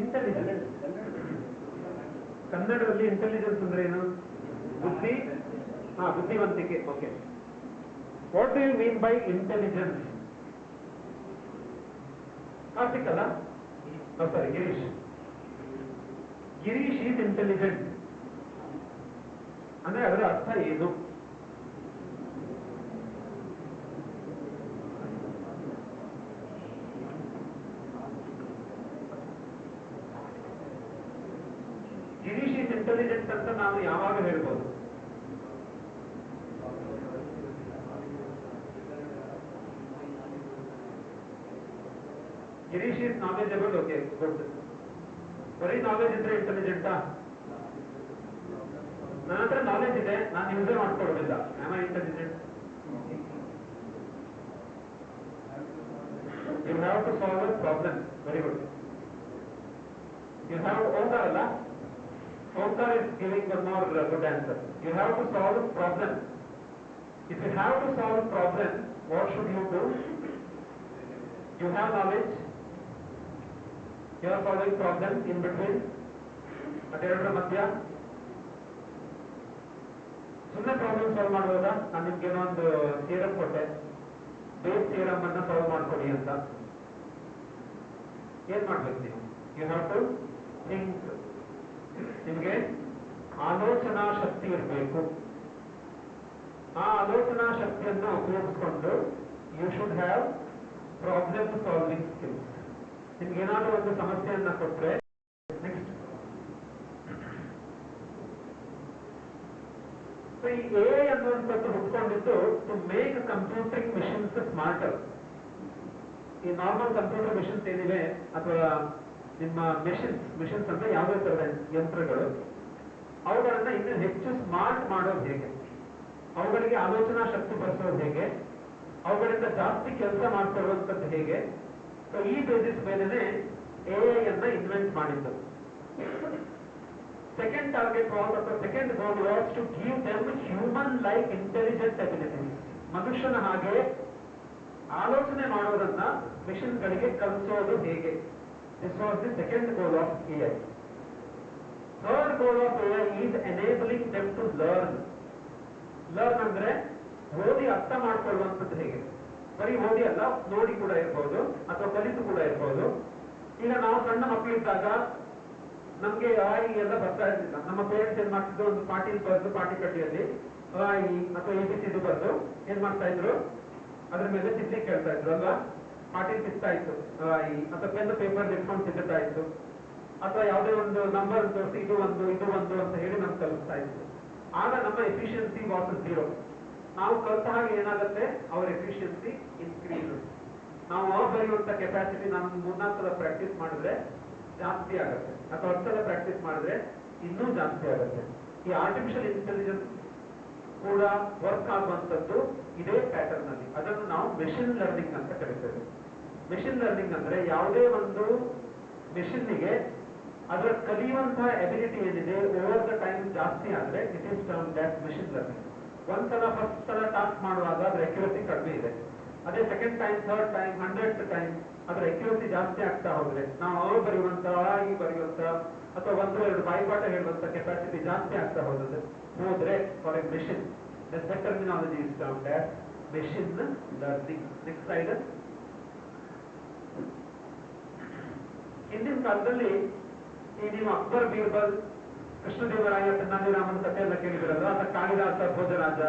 intelligence. ಕನ್ನಡದಲ್ಲಿ intelligence ಅಂದ್ರೆ ಏನು? ಬುದ್ಧಿವಂತಿಕೆ. Okay, what do you mean by intelligence? Karthik ಅಲ್ಲ? ಸಾರಿ, ಗಿರೀಶ್ ಈಸ್ ಇಂಟೆಲಿಜೆಂಟ್ ಅಂದ್ರೆ ಅದರ ಅರ್ಥ ಏನು? ಗಿರೀಶ್ ಈಸ್ ಇಂಟೆಲಿಜೆಂಟ್ ಅಂತ ನಾವು ಯಾವಾಗ ಹೇಳ್ಬೋದು? Girish is knowledgeable. Okay, good. ಬರೀ ನಾಲೆಜ್ ಇದ್ರೆ ಇಂಟೆಲಿಜೆಂಟಾ? ನನ್ನ ಹತ್ರ ನಾಲೆಜ್ ಇದೆ, ನಾನು ಯೂಸೇ ಮಾಡ್ಕೊಳ್ಳೋದಿಲ್ಲ. Am I intelligent? You have to solve a problem. Very good. You have Omkara ಅಲ್ಲ? Omkara is giving one more good answer. You have to solve a problem. If you have to solve a problem, what should you do? You have knowledge, you are solving problem in between. ಅದೆರಡರ ಮಧ್ಯ ಸುಮ್ಮನೆ problem solve ಮಾಡ್ಬೋದಾ? ನಾನು ನಿಮ್ಗೆ ಏನೋ ಒಂದು theorem ಕೊಟ್ಟೆ, base theorem ಅನ್ನ ಸಾಲ್ವ್ ಮಾಡ್ಕೊಡಿ ಅಂತ. ಏನ್ ಮಾಡ್ಬೇಕು ನೀವು? You have to think. ನಿಮಗೆ ಆಲೋಚನಾ ಶಕ್ತಿ ಇರಬೇಕು. ಆ ಆಲೋಚನಾ ಶಕ್ತಿಯನ್ನು ಉಪಯೋಗಿಸ್ಕೊಂಡು you should have problem solving skills. ನಿಮ್ಗೆ ಏನಾದರೂ ಒಂದು ಸಮಸ್ಯೆಯನ್ನ ಕೊಟ್ರೆ, ನೆಕ್ಸ್ಟ್, ಈ ಎ ಅನ್ನುವಂಥದ್ದು ಹುಟ್ಕೊಂಡಿದ್ದು to make computing machines smarter. ಈ ನಾರ್ಮಲ್ ಕಂಪ್ಯೂಟರ್ ಮಿಷನ್ಸ್ ಏನಿವೆ ಅಥವಾ ನಿಮ್ಮ ಮಿಷನ್ಸ್ ಅಂದ್ರೆ ಯಾವುದೇ ತರದ ಯಂತ್ರಗಳು, ಅವುಗಳನ್ನ ಇನ್ನೂ ಹೆಚ್ಚು ಸ್ಮಾರ್ಟ್ ಮಾಡೋದು ಹೇಗೆ, ಅವುಗಳಿಗೆ ಆಲೋಚನಾ ಶಕ್ತಿ ಬರೆಸೋದು ಹೇಗೆ, ಅವುಗಳಿಂದ ಜಾಸ್ತಿ ಕೆಲಸ ಮಾಡ್ಕೊಳ್ಳುವಂಥದ್ದು ಹೇಗೆ. ಸೊ ಈ ಬೇಸಿಸ್ ಮೇಲೆನೆ ಎಐ ಅನ್ನ ಇನ್ವೆಂಟ್ ಮಾಡಿದ್ದು. ಸೆಕೆಂಡ್ ಟಾರ್ಗೆಟ್ ವಾಸ್ ಅಥವಾ second goal was to give them human like intelligent abilities. ಮನುಷ್ಯನ ಹಾಗೆ ಆಲೋಚನೆ ಮಾಡೋದನ್ನ ಮಿಷನ್ ಗಳಿಗೆ ಕಲಿಸೋದು ಹೇಗೆ. This was the second goal of AI. Third goal of AI is enabling them to learn. Learn ಅಂದ್ರೆ ಓದಿ ಅರ್ಥ ಮಾಡ್ಕೊಳ್ಳುವಂಥದ್ದು ಹೇಗೆ. ಬರೀ ಓದಿ ಅಲ್ಲ, ನೋಡಿ ಕೂಡ ಇರ್ಬೋದು ಅಥವಾ ಕಲಿತು ಕೂಡ ಇರ್ಬೋದು. ಈಗ ನಾವು ಸಣ್ಣ ಮಕ್ಕಳಿದ್ದಾಗ ನಮ್ಗೆ ಆಯಿ ಎಲ್ಲ ಬರ್ತಾ ಇರ್ಲಿಲ್ಲ. ನಮ್ಮ ಪೇರೆಂಟ್ಸ್ ಏನ್ ಮಾಡ್ತಿದ್ರು, ಒಂದು ಪಾಟಿ ಬರೆದು ಪಾಟಿ ಕಟ್ಟಿಯಲ್ಲಿ ಆಯಿ ಅಥವಾ ABCD ಬರೆದು ಏನ್ ಮಾಡ್ತಾ ಇದ್ರು, ಅದ್ರ ಮೇಲೆ ತಿದ್ಲಿಕ್ಕೆ ಕೇಳ್ತಾ ಇದ್ರು ಅಲ್ವಾ. ಪಾಟಿ ತಿತ್ತಾ ಇತ್ತು ಆಯಿ, ಅಥವಾ ಪೆನ್ ಪೇಪರ್ ಇಟ್ಕೊಂಡು ತಿದ್ದುತ್ತಾ ಇತ್ತು, ಅಥವಾ ಯಾವುದೇ ಒಂದು ನಂಬರ್ ತೋರಿಸಿ ಇದು ಒಂದು ಅಂತ ಹೇಳಿ ನಮ್ಗೆ ಕಲಿಸ್ತಾ ಇತ್ತು. ಆಗ ನಮ್ಮ ಎಫಿಷಿಯನ್ಸಿ ವಾಸ್ 0. ನಾವು ಕಲಿತ ಹಾಗೆ ಏನಾಗುತ್ತೆ, ಅವರ ಎಫಿಷಿಯನ್ಸಿ ಇನ್ಕ್ರೀಸ್. ನಾವು ಬರೆಯುವಂತ ಕೆಪಾಸಿಟಿ ನಾವು 3-4 ಸಲ ಪ್ರಾಕ್ಟೀಸ್ ಮಾಡಿದ್ರೆ ಜಾಸ್ತಿ ಆಗುತ್ತೆ, ಅಥವಾ 10 ಸಲ ಪ್ರಾಕ್ಟೀಸ್ ಮಾಡಿದ್ರೆ ಇನ್ನೂ ಜಾಸ್ತಿ ಆಗುತ್ತೆ. ಈ ಆರ್ಟಿಫಿಷಿಯಲ್ ಇಂಟೆಲಿಜೆನ್ಸ್ ಕೂಡ ವರ್ಕ್ ಆಗುವಂತದ್ದು ಇದೇ ಪ್ಯಾಟರ್ನ್ ಅಲ್ಲಿ. ಅದನ್ನು ನಾವು ಮೆಷಿನ್ ಲರ್ನಿಂಗ್ ಅಂತ ಕರೀತೇವೆ. ಮೆಷಿನ್ ಲರ್ನಿಂಗ್ ಅಂದ್ರೆ ಯಾವುದೇ ಒಂದು ಮೆಷಿನ್ನಿಗೆ ಅದರ ಕಲಿಯುವಂತಹ ಎಬಿಲಿಟಿ ಏನಿದೆ ಓವರ್ ದ ಟೈಮ್ ಜಾಸ್ತಿ ಆದ್ರೆ it is termed as machine learning. First ಸಲ ಟಾಸ್ಕ್ ಮಾಡುವಾಗ ಅದ್ರ ಅಕ್ಯುರಸಿ ಕಡಿಮೆ ಇದೆ. ಅದೇ second time, third time, 100th time ಅದ್ರ ಅಕ್ಯುರಸಿ ಜಾಸ್ತಿ ಆಗ್ತಾ ಹೋದ್ರೆ, ನಾವು ಬರೆಯುವಂತ ಈ ಬರೆಯುವಂತ ಅಥವಾ 1-2 ಬಾಯಿಪಾಠ ಹೇಳುವಂತ ಕೆಪಾಸಿಟಿ ಜಾಸ್ತಿ ಆಗ್ತಾ ಹೋದ್ರೆ for A machine, that terminology is termed as machine learning. Next slide. ಹಿಂದಿನ ಕಾಲದಲ್ಲಿ ಈ ನೀವು ಅಕ್ಬರ್, ಬೀರ್ಬಲ್, ಕೃಷ್ಣದೇವರಾಯ, ತೆನಾಲಿರಾಮನ್ ಕಥೆ ಎಲ್ಲ ಕೇಳಿದ್ರಲ್ಲ, ಅಥವಾ ಕಾಳಿದಾಸ, ಭೋಜರಾಜ.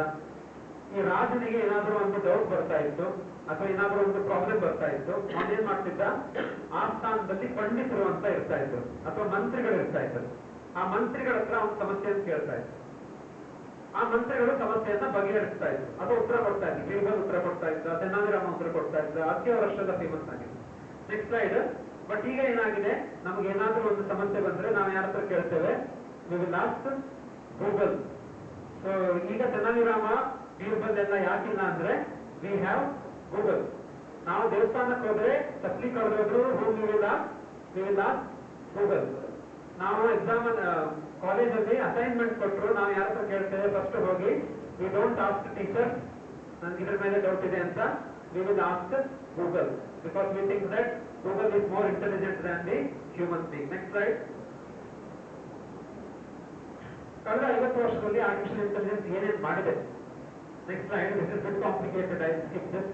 ಈ ರಾಜನಿಗೆ ಏನಾದ್ರೂ ಒಂದು ಡೌಟ್ ಬರ್ತಾ ಇತ್ತು ಅಥವಾ ಏನಾದ್ರೂ ಒಂದು ಪ್ರಾಬ್ಲಮ್ ಬರ್ತಾ ಇತ್ತು, ಅವನೇನ್ ಮಾಡ್ತಿದ್ದ, ಆಸ್ಥಾನದಲ್ಲಿ ಪಂಡಿತರು ಅಂತ ಇರ್ತಾ ಇದ್ರು ಅಥವಾ ಮಂತ್ರಿಗಳು ಇರ್ತಾ ಇದ್ರು. ಆ ಮಂತ್ರಿಗಳ ಹತ್ರ ಒಂದು ಸಮಸ್ಯೆಯನ್ನು ಕೇಳ್ತಾ ಇತ್ತು. ಆ ಮಂತ್ರಿಗಳು ಸಮಸ್ಯೆಯನ್ನ ಬಗೆಹರಿಸ್ತಾ ಇದ್ರು ಅಥವಾ ಉತ್ತರ ಕೊಡ್ತಾ ಇದ್ರು. ಬೀರ್ಬಲ್ ಉತ್ತರ ಕೊಡ್ತಾ ಇದ್ದ, ತೆನಾಲಿರಾಮ ಉತ್ತರ ಕೊಡ್ತಾ ಇದ್ದ. ಅದಕ್ಕೆ ವರ್ಷದ ಫೇಮಸ್ ಆಗಿದೆ. Next slide. ಬಟ್ ಈಗ ಏನಾಗಿದೆ, ನಮ್ಗೆ ಏನಾದ್ರೂ ಒಂದು ಸಮಸ್ಯೆ ಬಂದ್ರೆ ನಾವು ಯಾರ ಹತ್ರ ಕೇಳ್ತೇವೆ, we will ask Google. So ಈಗ ತೆನಾಲಿರಾಮ, ಬೀರ್ಬಲ್ ಎಲ್ಲ ಯಾಕಿಲ್ಲ ಅಂದ್ರೆ ವಿ ಹ್ಯಾವ್ ಗೂಗಲ್. ನಾವು ದೇವಸ್ಥಾನಕ್ಕೆ ಹೋದ್ರೆ ತಪ್ಪಲಿ ಕಳೆದೋದ್ರು ವಿ ವಿಲ್ ಆಸ್ಕ್ ಗೂಗಲ್. ನಾವು ಎಕ್ಸಾಮ್ ಕಾಲೇಜಲ್ಲಿ ಅಸೈನ್ಮೆಂಟ್ ಕೊಟ್ಟರು ನಾವು ಯಾರ ಹತ್ರ ಕೇಳ್ತೇವೆ, ಫಸ್ಟ್ ಹೋಗಿ ವಿ ಡೋಂಟ್ ಆಸ್ಕ್ ಟೀಚರ್ಸ್ ನನ್ಗೆ ಇದ್ರ ಮೇಲೆ ಡೌಟ್ ಇದೆ ಅಂತ, we will ask Google, because we think that Google is more intelligent than the human being. Next slide. ಕಳೆದ 50 ವರ್ಷದಲ್ಲಿ ಆರ್ಟಿಫಿಷಿಯಲ್ ಇಂಟೆಲಿಜೆನ್ಸ್ ಏನೇನು ಮಾಡಿದೆ. Next slide. This is bit complicated, I skip this.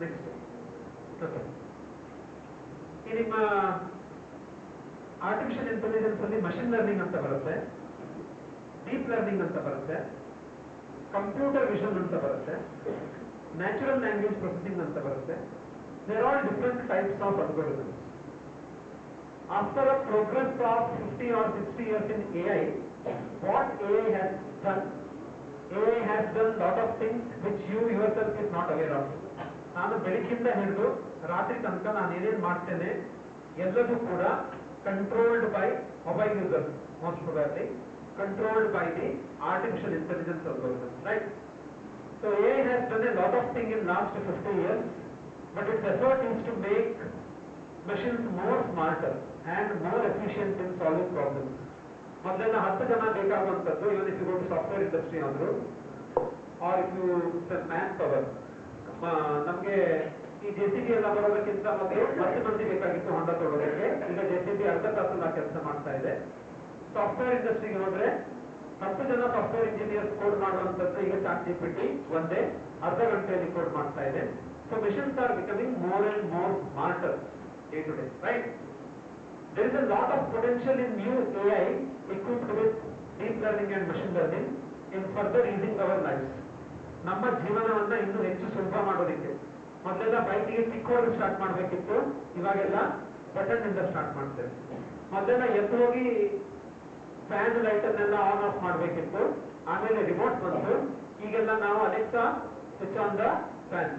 Next. Okay. ಈ ನಿಮ್ಮ artificial intelligence ಅಲ್ಲಿ machine learning ಅಂತ ಬರುತ್ತೆ, deep learning ಅಂತ ಬರುತ್ತೆ, ಕಂಪ್ಯೂಟರ್ ವಿಷನ್ ಅಂತ ಬರುತ್ತೆ, ನ್ಯಾಚುರಲ್ ಲ್ಯಾಂಗ್ವೇಜ್ ಪ್ರೊಸೆಸಿಂಗ್ ಅಂತ ಬರುತ್ತೆ. There are different types of algorithms. After a progress of 50 or 60 years in AI, what AI has done lot of things which you yourself is not aware of. ನಾನು ಬೆಳಗ್ಗಿಂದ ಹಿಡಿದು ರಾತ್ರಿ ತನಕ ನಾನು ಏನೇನು ಮಾಡ್ತೇನೆ ಎಲ್ಲದೂ ಕೂಡ controlled by mobile users, most probably controlled by the artificial intelligence algorithms, right? So AI has done a lot of things in last 50 years, but its effort is to make machines more smarter and more efficient in solving problems. ಮೊದಲೆಲ್ಲ 10 ಜನ ಬೇಕಾಗುವಂಥದ್ದು, even if you go to software industry ಆದ್ರು or if you man power, ನಮ್ಗೆ ಈ JCB ಎಲ್ಲ ಬರೋದಕ್ಕಿಂತ ಮೊದಲು 10 ಮಂದಿ ಬೇಕಾಗಿತ್ತು ಹೊಂಡ ತೊಡೋದಕ್ಕೆ. ಈಗ JCB ಅರ್ಧ ತಾಸಲ್ಲ ಕೆಲಸ ಮಾಡ್ತಾ ಇದೆ. ಸಾಫ್ಟ್ವೇರ್ ಇಂಡಸ್ಟ್ರಿಗೆ ಹೋದ್ರೆ 10 ಜನ ಸಾಫ್ಟ್ವೇರ್ ಇಂಜಿನಿಯರ್ಸ್ ಕೋಡ್ ಮಾಡುವಂತದ್ದು ಈಗ ChatGPT ಒಂದೇ ಅರ್ಧ ಗಂಟೆಯಲ್ಲಿ ಕೋಡ್ ಮಾಡ್ತಾ ಇದೆ. So machines are becoming more and more smarter day to day, right? There is a lot of potential in new AI equipped with deep learning and machine learning in further easing our lives. ನಮ್ಮ ಜೀವನವನ್ನ ಇನ್ನೂ ಹೆಚ್ಚು ಸುಲಭ ಮಾಡೋದಕ್ಕೆ. ಮೊದಲೆಲ್ಲ ಬೈಕಿಗೆ kick ಹೊಡೆದು start ಮಾಡಬೇಕಿತ್ತು, ಇವಾಗೆಲ್ಲ ಬಟನ್ ಇಂದ ಸ್ಟಾರ್ಟ್ ಮಾಡ್ತೇವೆ. ಮೊದಲೆಲ್ಲ ಎದ್ದು ಹೋಗಿ ಫ್ಯಾನ್ ಲೈಟ್ ಅನ್ನೆಲ್ಲ ಆನ್ ಆಫ್ ಮಾಡಬೇಕಿತ್ತು, ಆಮೇಲೆ ರಿಮೋಟ್ ಬಂತು. ಈಗೆಲ್ಲ ನಾವು Alexa switch on the fan.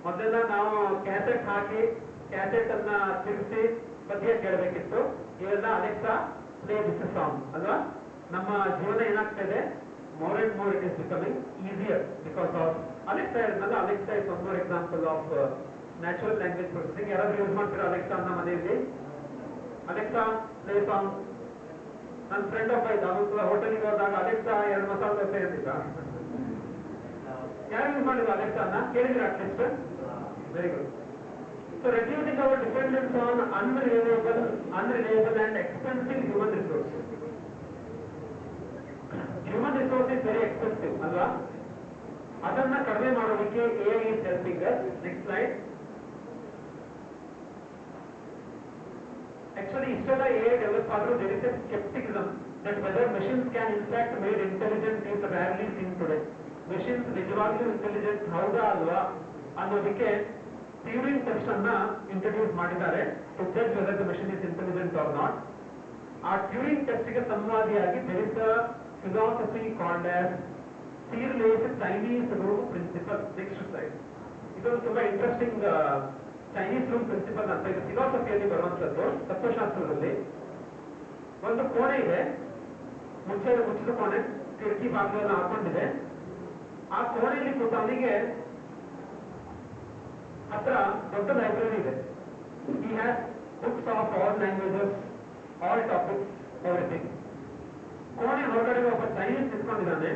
ಮೊದಲೆಲ್ಲ ನಾವು ಕ್ಯಾಸೆಟ್ ಹಾಕಿ ಕ್ಯಾಸೆಟ್ ಅನ್ನ ತಿರುಗಿಸಿ ಪದ್ಯ ಕೇಳಬೇಕಿತ್ತು. ಇವೆಲ್ಲ ಅಲೆಕ್ಸಾ ಪ್ಲೇ ದಿಸ್ ಸಾಂಗ್ ಅಲ್ವಾ. ನಮ್ಮ ಜೀವನ ಏನಾಗ್ತಾ ಇದೆ, more and more it is becoming easier because of Alexa. Alexa is one more example of natural language processing. ಯಾರಾದ್ರೂ ಯೂಸ್ ಮಾಡ್ತೀರಾ ಅಲೆಕ್ಸಾ ಅನ್ನ ಮನೆಯಲ್ಲಿ? Alexa play song. ನನ್ನ ಫ್ರೆಂಡ್ ಒಬ್ಬ ಇದ್ದ, ಅವನು ಹೋಟೆಲ್ಗೆ ಹೋದಾಗ ಅಲೆಕ್ಸಾ 2 ಮಸಾಲೆ ದೋಸೆ ಅಂತಿದ್ದ. ಯಾರು ಯೂಸ್ ಮಾಡಿದ್ರು ಅಲೆಕ್ಸಾ ಅನ್ನ? ಕೇಳಿದ್ರೆ at least? Very good. So reducing our dependence on unreliable and expensive human resources. Human resource is very expensive ಅಲ್ವಾ. ಅದನ್ನ ಕಡಿಮೆ ಮಾಡೋದಕ್ಕೆ AI is helping us. Next slide. Actually ಇಷ್ಟೆಲ್ಲ AI ಡೆವಲಪ್ ಆದ್ರೂ there is a skepticism that whether machines can in fact made intelligent is rarely seen today. Machines ನಿಜವಾಗ್ಲೂ intelligent ಹೌದಾ ಅಲ್ವಾ ಅನ್ನೋದಕ್ಕೆ ಟ್ಯೂರಿಂಗ್ ಟೆಸ್ಟ್ ಅನ್ನ ಇಂಟ್ರೊಡ್ಯೂಸ್ ಮಾಡಿದ್ದಾರೆ to judge whether the machine is intelligent or not. ಆ Turing test ಗೆ ಸಂವಾದಿಯಾಗಿ there is a philosophy called as Searle's Chinese room principle. Next slide. ಇದೊಂದು ತುಂಬಾ ಇಂಟ್ರೆಸ್ಟಿಂಗ್ ಚೈನೀಸ್ ರೂಮ್ ಪ್ರಿನ್ಸಿಪಲ್ ಅಂತ. ಇದು ಫಿಲಾಸಫಿಯಲ್ಲಿ ಬರುವಂತದ್ದು. ತತ್ವಶಾಸ್ತ್ರದಲ್ಲಿ ಒಂದು ಕೋಣೆ ಇದೆ, ಮುಚ್ಚಿದ ಕೋಣೆ, ಕಿಟಕಿ ಬಾಗಿಲನ್ನು ಹಾಕೊಂಡಿದೆ. ಆ ಕೋಣೆಯಲ್ಲಿ ಕೂತವನಿಗೆ ಹತ್ರ ದೊಡ್ಡ ಲೈಬ್ರರಿ ಇದೆ. He has books of all languages, all topics, everything. ಕೋಣೆ ಹೊರಗಡೆ ಒಬ್ಬ ಚೈನೀಸ್ ನಿಂತ್ಕೊಂಡಿದ್ದಾನೆ.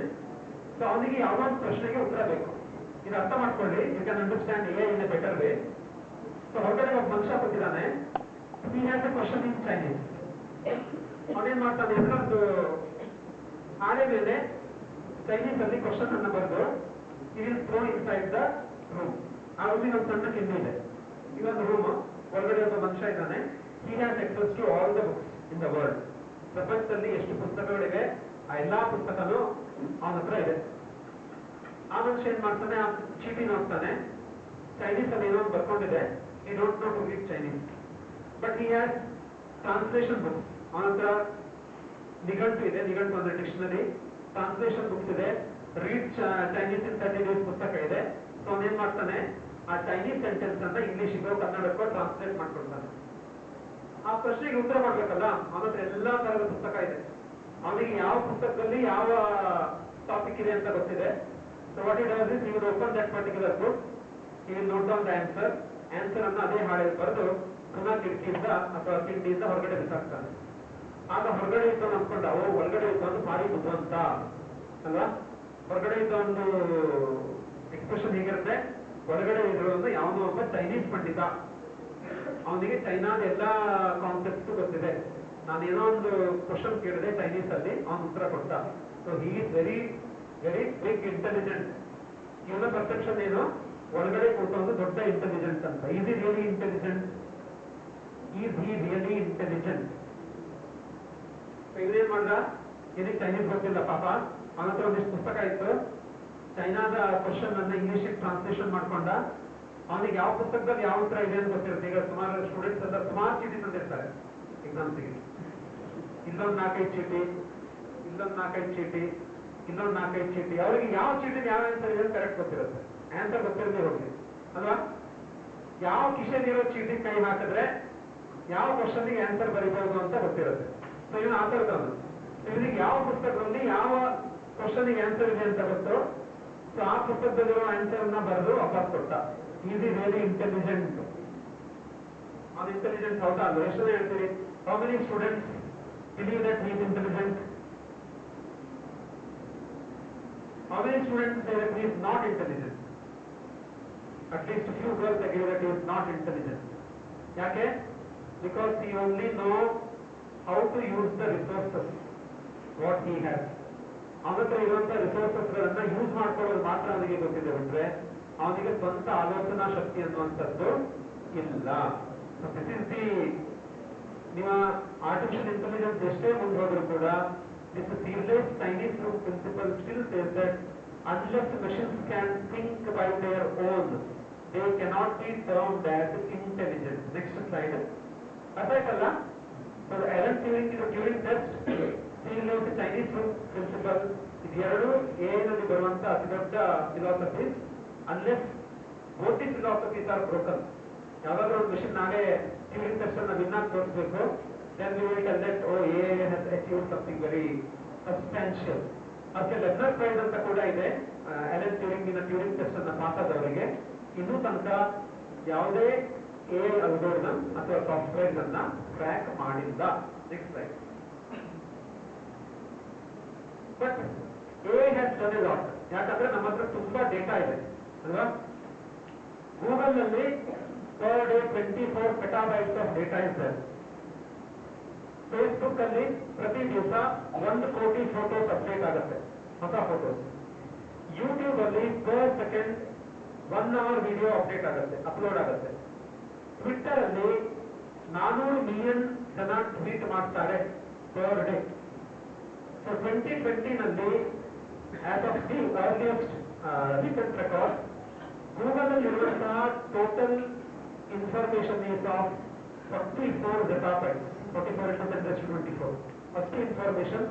ಸೊ ಅವನಿಗೆ ಯಾವುದೋ ಒಂದು ಪ್ರಶ್ನೆಗೆ ಉತ್ತರ ಬೇಕು. ಇದು ಅರ್ಥ ಮಾಡ್ಕೊಳ್ಳಿ, you can understand AI in a better way. So ಹೊರಗಡೆ ಒಬ್ಬ ಮನುಷ್ಯ ಕೂತಿದ್ದಾನೆ. He has a question in Chinese. ಅವನೇನ್ ಮಾಡ್ತಾನೆ ಅಂದ್ರೆ ಒಂದು ಹಾಳೆ ಮೇಲೆ ಚೈನೀಸ್ ಅಲ್ಲಿ ಕ್ವಶನ್ ಅನ್ನ ಬರೆದು he will throw inside the room. ಆ ರೂಮಿಗೆ ಒಂದು ಸಣ್ಣ ಕಿಂಡಿ ಇದೆ. ಇದೊಂದು ರೂಮ್, ಒಳಗಡೆ ಒಬ್ಬ ಮನುಷ್ಯ ಇದ್ದಾನೆ. He has access to all the books in the world. ಪ್ರಪಂಚದಲ್ಲಿ ಎಷ್ಟು ಪುಸ್ತಕಗಳಿವೆ ಆ ಎಲ್ಲಾ ಪುಸ್ತಕನೂ ಅವನ ಹತ್ರ ಇದೆ. ಆ ಮನುಷ್ಯ ಏನ್ ಮಾಡ್ತಾನೆ, ಆ ಚೀಟಿ ನೋಡ್ತಾನೆ. ಚೈನೀಸ್ ಅಲ್ಲಿ ಏನೋ ಬರ್ಕೊಂಡಿದೆ. He don't know to read Chinese, but he has translation books. ಅವನ ಹತ್ರ ನಿಘಂಟು ಇದೆ. ನಿಘಂಟು ಅಂದ್ರೆ ಡಿಕ್ಷನರಿ. ಟ್ರಾನ್ಸ್ಲೇಷನ್ ಬುಕ್ಸ್ ಇದೆ. ರೀಡ್ ಚೈನೀಸ್ ಇನ್ 30 days ಪುಸ್ತಕ ಇದೆ. ಸೊ ಅವನೇನ್ ಮಾಡ್ತಾನೆ, ಆ ಚೈನೀಸ್ ಸೆಂಟೆನ್ಸ್ ಅನ್ನ ಇಂಗ್ಲಿಷ್ಗೋ ಕನ್ನಡಕ್ಕೋ ಟ್ರಾನ್ಸ್ಲೇಟ್ ಮಾಡ್ಕೊಳ್ತಾನೆ. ಆ ಪ್ರಶ್ನೆಗೆ ಉತ್ತರ ಮಾಡ್ಬೇಕಲ್ಲ, ಅವನ ಹತ್ರ ಎಲ್ಲಾ ತರದ ಪುಸ್ತಕ ಇದೆ. ಅವನಿಗೆ ಯಾವ ಪುಸ್ತಕದಲ್ಲಿ ಯಾವ ಟಾಪಿಕ್ ಇದೆ ಅಂತ ಗೊತ್ತಿದೆ. So what he does is, he will open that particular book, he will note down the answer ಅನ್ನ ಅದೇ ಹಾಳೆಯಲ್ಲಿ ಬರೆದು ಪುನಃ ಕಿಟಕಿಯಿಂದ ಅಥವಾ ಕಿಂಡಿಯಿಂದ ಹೊರಗಡೆ ಬಿಸಾಕ್ತಾನೆ. ಆಗ ಹೊರಗಡೆ ಇದ್ದವನು ಅನ್ಕೊಂಡ, ಓ ಹೊರಗಡೆ ಇದ್ದವನು ಭಾರಿ ಬುದ್ಧಿವಂತ ಅಲ್ವಾ. ಹೊರಗಡೆ ಇದ್ದ ಒಂದು ಎಕ್ಸ್ಪ್ರೆಷನ್ ಹೇಗಿರುತ್ತೆ, ಹೊರಗಡೆ ಇರೋದು ಯಾವುದೋ ಒಬ್ಬ ಚೈನೀಸ್ ಪಂಡಿತ, ಅವನಿಗೆ ಚೈನಾದ ಎಲ್ಲಾ ಕಾನ್ಸೆಪ್ಟ್ಸ್ ಗೊತ್ತಿದೆ. ನಾನೇನೋ ಒಂದು ಕ್ವಶನ್ ಕೇಳಿದೆ ಚೈನೀಸ್ ಅಲ್ಲಿ, ಅವನು ಉತ್ತರ ಕೊಟ್ಟ. So he is very very big intelligent. ಇವನ ಪರ್ಸೆಪ್ಷನ್ ಏನು, ಒಳಗಡೆ ಕೂತವನು ದೊಡ್ಡ ಇಂಟೆಲಿಜೆಂಟ್ ಅಂತ. Is he really intelligent? Is he really intelligent? ಇವ್ರೇನ್ ಮಾಡ್ದ, ಇದಕ್ಕೆ ಚೈನೀಸ್ ಗೊತ್ತಿಲ್ಲ ಪಾಪ. ಅವನ ಹತ್ರ ಒಂದಿಷ್ಟು ಪುಸ್ತಕ ಇತ್ತು. ಚೈನಾದ ಕ್ವಶನ್ ಅನ್ನ ಇಂಗ್ಲಿಷ್ ಟ್ರಾನ್ಸ್ಲೇಷನ್ ಮಾಡ್ಕೊಂಡ. ಅವನಿಗೆ ಯಾವ ಪುಸ್ತಕದಲ್ಲಿ ಯಾವ ಉತ್ತರ ಇದೆ ಅಂತ ಗೊತ್ತಿರುತ್ತೆ. ಈಗ ಸುಮಾರು ಸ್ಟೂಡೆಂಟ್ಸ್ ಎಲ್ಲ ಸುಮಾರು ಚೀಟಿ ತಂದಿರ್ತಾರೆ ಎಕ್ಸಾಮ್ಸ್ಗೆ. ಇಲ್ಲೊಂದು 4-5 ಚೀಟಿ, ಇಲ್ಲೊಂದು 4-5 ಚೀಟಿ, ಇನ್ನೊಂದು 4-5 ಚೀಟಿ. ಅವರಿಗೆ ಯಾವ ಚೀಟಿಗೆ ಯಾವ ಆನ್ಸರ್ ಇದೆ ಕರೆಕ್ಟ್ ಗೊತ್ತಿರುತ್ತೆ. ಆನ್ಸರ್ ಗೊತ್ತಿರದೆ ಹೋಗಿ ಅಲ್ವಾ. ಯಾವ ಕಿಶೆಲಿರೋ ಚೀಟಿ ಕೈ ಹಾಕಿದ್ರೆ ಯಾವ ಕ್ವಶನ್ಗೆ ಆನ್ಸರ್ ಬರೀಬಹುದು ಅಂತ ಗೊತ್ತಿರುತ್ತೆ. ಸೊ ಇವನು ಆತರ್ದವನು. ಇವನಿಗೆ ಯಾವ ಪುಸ್ತಕದಲ್ಲಿ ಯಾವ ಕ್ವಶನ್ಗೆ ಆನ್ಸರ್ ಇದೆ ಅಂತ ಗೊತ್ತು. ಸೊ ಆ ಪುಸ್ತಕದಲ್ಲಿರೋ ಆನ್ಸರ್ ಅನ್ನ ಬರೆದು ವಾಪಸ್ ಕೊಟ್ಟ. Is is really intelligent? ಅವ್ನು ಇಂಟೆಲಿಜೆಂಟ್ ಹೌದಾ ಅಲ್ವಾ? ಎಷ್ಟು ಹೇಳ್ತೀರಿ? How many students believe that he is intelligent? How many students say that he is not intelligent? At least a few girls agree that he is not intelligent. Yake? Because he only knows how to use the resources what he has. ಅವನತ್ರ ಇರುವಂತ resources ಗಳನ್ನ use ಮಾಡ್ಕೊಳ್ಳೋದು ಮಾತ್ರ ಅವನಿಗೆ ಗೊತ್ತಿದೆ ಬಿಟ್ರೆ ಅವನಿಗೆ ಸ್ವಂತ ಆಲೋಚನಾ ಶಕ್ತಿ ಅನ್ನುವಂಥದ್ದು ಇಲ್ಲ. ದಿಸ್ ಇಸ್ ದಿ, ನಿಮ್ಮ ಆರ್ಟಿಫಿಷಿಯಲ್ ಇಂಟೆಲಿಜೆನ್ಸ್ ಎಷ್ಟೇ ಮುಂದೆ ಹೋದ್ರೂ ಕೂಡ this Searle's Chinese room principle still says that unless machines can think by their own, they cannot be termed as intelligent. Next slide. ಅರ್ಥಾಯ್ತಲ್ಲ? So Alan Turing is a Turing test, Searle's Chinese room principle, ಇದೆರಡು AI ನಲ್ಲಿ ಬರುವಂತ ಅತಿ ದೊಡ್ಡ philosophy. Unless both the philosophies are broken. ಯಾವಾಗಲೂ ಒಂದು mission ನಾಳೆ Turing test ಅನ್ನ win ಆಗಿ ತೋರಿಸಬೇಕು, then we will tell that AI has achieved something very substantial. ಅದಕ್ಕೆ ಲೆರ್ನರ್ ಪ್ರೈಸ್ ಅಂತ ಕೂಡ ಇದೆ. ಅಲೆನ್ ಟ್ಯೂರಿಂಗಿನ ಟ್ಯೂರಿಂಗ್ ಟೆಸ್ಟ್ ಅನ್ನ ಪಾಸ್ ಆದವರಿಗೆ ಇನ್ನೂ ತನಕ ಯಾವುದೇ ಎ ಅಲ್ಗೋರಿದಮ್ ಅಥವಾ ಸಾಫ್ಟ್ವೇರ್ ಅನ್ನ ಕ್ರ್ಯಾಕ್ ಮಾಡಿಲ್ಲ. Next slide. But AI has done a lot. ಯಾಕಂದ್ರೆ ನಮ್ಮ ಹತ್ರ ತುಂಬಾ ಡೇಟಾ ಇದೆ ಅಲ್ವಾ. ಗೂಗಲ್ ನಲ್ಲಿ per day 24 petabytes of data is there. Facebook ಅಲ್ಲಿ ಪ್ರತಿ ದಿವಸ 1 ಕೋಟಿ ಫೋಟೋಸ್ ಅಪ್ಡೇಟ್ ಆಗುತ್ತೆ, ಹೊಸ ಫೋಟೋಸ್. ಯೂಟ್ಯೂಬ್ ಅಲ್ಲಿ per second 1 hour video update ಆಗುತ್ತೆ, ಅಪ್ಲೋಡ್ ಆಗುತ್ತೆ. ಟ್ವಿಟ್ಟರ್ ಅಲ್ಲಿ 400 ಮಿಲಿಯನ್ ಜನ ಟ್ವೀಟ್ ಮಾಡ್ತಾರೆ ಪರ್ ಡೇ. ಸೊ 2020 ನಲ್ಲಿ as of the earliest recent record, Google ಅಲ್ಲಿ ಇರುವಂತಹ total information is of 44 zettabytes, 44 into 10 raised to 24. First information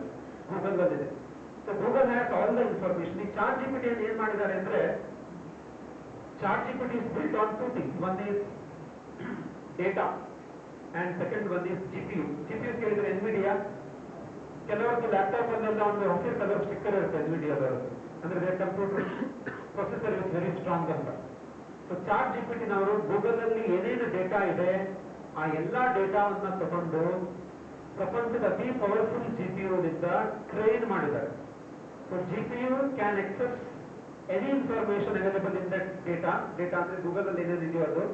Google ಇದೆ. So Google has all the information. ಈ chat GPT ಏನು ಮಾಡಿದ್ದಾರೆ ಅಂದ್ರೆ, chat GPT is built on two things. One is data and second one is GPU. GPU ಕೇಳಿದ್ರೆ NVIDIA, ಕೆಲವರಿಗೆ laptop ಅಲ್ಲೆಲ್ಲ ಒಂದು ಹಸಿರು ಕಲರ್ ಸ್ಟಿಕ್ಕರ್ ಇರುತ್ತೆ NVIDIA ಅದರದ್ದು, ಅಂದ್ರೆ computer processor is very strong ಅಂತ. ಸೊ ಚಾಟ್ ಜಿಪಿಟಿನವರು ಗೂಗಲ್ ಅಲ್ಲಿ ಏನೇನು ಡೇಟಾ ಇದೆ ಆ ಎಲ್ಲಾ ಡೇಟಾವನ್ನ ತಗೊಂಡು ಪ್ರಪಂಚದ ಅತಿ ಪವರ್ಫುಲ್ ಜಿಪಿಯುನಿಂದ ಟ್ರೈನ್ ಮಾಡಿದ್ದಾರೆ. So GPU can access any information available in that data. Data ಅಂದ್ರೆ ಗೂಗಲ್ ಅಲ್ಲಿ ಏನೇನು ಇದೆಯೋ ಅದು.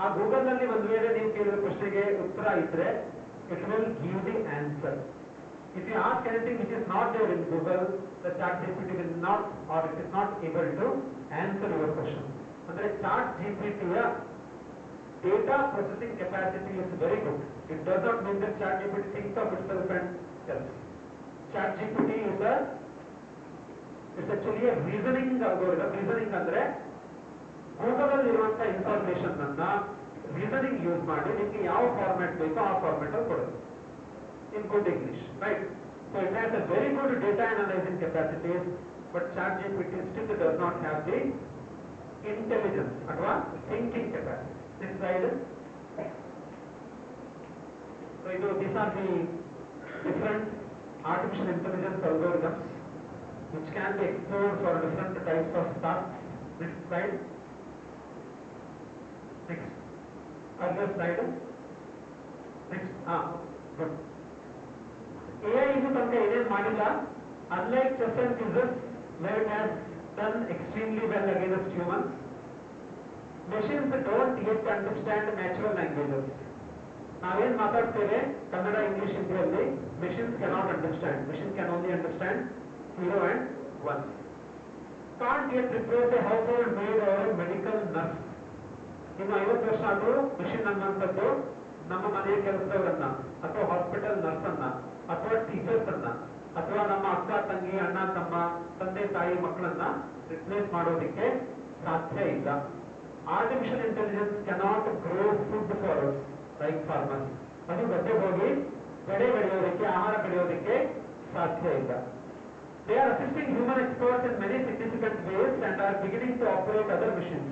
ಆ ಗೂಗಲ್ ನಲ್ಲಿ ಒಂದು ವೇಳೆ ನೀವು ಕೇಳಿದ ಪ್ರಶ್ನೆಗೆ ಉತ್ತರ ಇದ್ರೆ it will give the answer. If you ask anything which is not there in Google, the chat GPT will not, or it is not able to answer your question. ಅಂದ್ರೆ ಚಾಟ್ ಜಿಪಿಟಿಯ data processing capacity is very good. It does not mean that chat GPT thinks of itself and self. Chat GPT is actually a reasoning algorithm. Reasoning ಅಂದ್ರೆ Google ಅಲ್ಲಿ ಇರುವಂತಹ information ಅನ್ನ reasoning use ಮಾಡಿ ನಿಮಗೆ ಯಾವ format ಬೇಕೋ ಆ format ಅಲ್ಲಿ ಕೊಡುತ್ತೆ in good English, right? So it has a very good data analyzing capacities, but ChatGPT still does not have the intelligence ಅಥವಾ thinking capacity. Next slide. So these are the different artificial intelligence algorithms which can be explored for different types of tasks. Next slide. Next. Other slide. Next. Good. AI ಇನ್ನೂ ತನಕ ಏನೇನು ಮಾಡಿಲ್ಲ. Unlike chess and quizzes where it has done extremely well against humans, machines don't yet understand natural languages. ನಾವೇನ್ ಮಾತಾಡ್ತೇವೆ Kannada, English, ಹಿಂದಿಯಲ್ಲಿ machines cannot understand. Machine can only understand 0 and 1. Can't yet replace a household maid or a medical nurse. ಇನ್ನು 50 ವರ್ಷ ಆದ್ರೂ machine ಅನ್ನುವಂಥದ್ದು ನಮ್ಮ ಮನೆಯ ಕೆಲಸದವರನ್ನ ಅಥವಾ ಹಾಸ್ಪಿಟಲ್ ನರ್ಸ್ ಅನ್ನ ಅಥವಾ ಟೀಚರ್ಸ್ ಅನ್ನ ಅಥವಾ ನಮ್ಮ ಅಕ್ಕ ತಂಗಿ, ಅಣ್ಣ ತಮ್ಮ, ತಂದೆ ತಾಯಿ ಮಕ್ಕಳನ್ನ ರಿಪ್ಲೇಸ್ ಮಾಡೋದಕ್ಕೆ ಸಾಧ್ಯ ಇಲ್ಲ. Artificial intelligence cannot grow food for us like farmers. ಅದು ಗದ್ದೆ ಹೋಗಿ ಬೆಳೆ ಬೆಳೆಯೋದಕ್ಕೆ, ಆಹಾರ ಬೆಳೆಯೋದಕ್ಕೆ ಸಾಧ್ಯ ಇಲ್ಲ. They are assisting human experts in many significant ways and are beginning to operate other machines.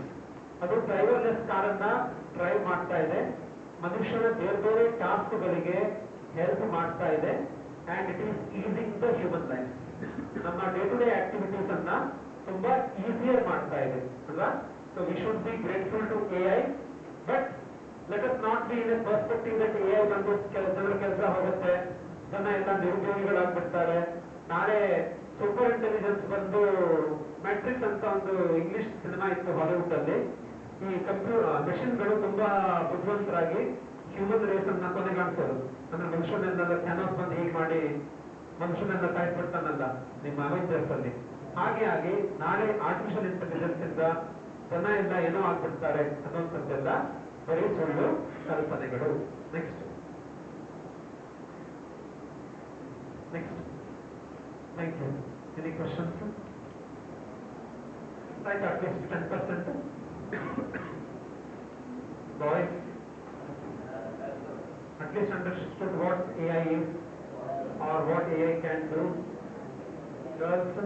ಅದು ಡ್ರೈವರ್ಲೆಸ್ ಕಾರನ್ನ ಡ್ರೈವ್ ಮಾಡ್ತಾ ಇದೆ, ಮನುಷ್ಯನ ಬೇರೆ ಬೇರೆ ಟಾಸ್ಕ್ಗಳಿಗೆ ಹೆಲ್ಪ್ ಮಾಡ್ತಾ ಇದೆ, and it is easing the human life. ನಮ್ಮ ಡೇ ಟು ಡೇ ಆಕ್ಟಿವಿಟೀಸ್ ಅನ್ನ ತುಂಬಾ ಈಸಿಯರ್ ಮಾಡ್ತಾ ಇದೆ ಅಲ್ವಾ. So we should be grateful to AI, but let us not be in a perspective that AI ಬಂದು ಜನರ ಕೆಲಸ ಹೋಗುತ್ತೆ, ಜನ ಎಲ್ಲ ನಿರುದ್ಯೋಗಿಗಳಾಗ್ಬಿಡ್ತಾರೆ, ನಾಳೆ ಸೂಪರ್ ಇಂಟೆಲಿಜೆನ್ಸ್ ಬಂದು ಮ್ಯಾಟ್ರಿಕ್ಸ್ ಅಂತ ಒಂದು ಇಂಗ್ಲಿಷ್ ಸಿನಿಮಾ ಇತ್ತು ಹಾಲಿವುಡ್ ಅಲ್ಲಿ. ಈ ಮೆಷಿನ್ಗಳು ತುಂಬಾ ಬುದ್ಧಿವಂತರಾಗಿ ಹ್ಯೂಮನ್ ರೇಸ್ ಅನ್ನ ಕೊನೆಗಾಣಿಸೋದು. ಅಂದ್ರೆ ಮನುಷ್ಯನೆಲ್ಲ ಥ್ಯಾನೋಸ್ ಬಂದು ಹೀಗೆ ಮಾಡಿ ಮನುಷ್ಯನೆಲ್ಲ ಸಾಯಿಸ್ಬಿಡ್ತಾನಲ್ಲ ನಿಮ್ಮ ಅವೆಂಜರ್ಸ್ ಅಲ್ಲಿ, ಹಾಗೆ ಆಗಿ ನಾಳೆ ಆರ್ಟಿಫಿಷಿಯಲ್ ಇಂಟೆಲಿಜೆನ್ಸ್ ಇಂದ ಜನ ಎಲ್ಲ ಏನೋ ಆಗ್ಬಿಡ್ತಾರೆ ಅನ್ನೋಂಥದ್ದೆಲ್ಲ ಬರೀ ಸುಳ್ಳು ಕಲ್ಪನೆಗಳು. Next. Thank you. Any questions? Like at least 10% boys at least understood what AI is or what AI can do. Girls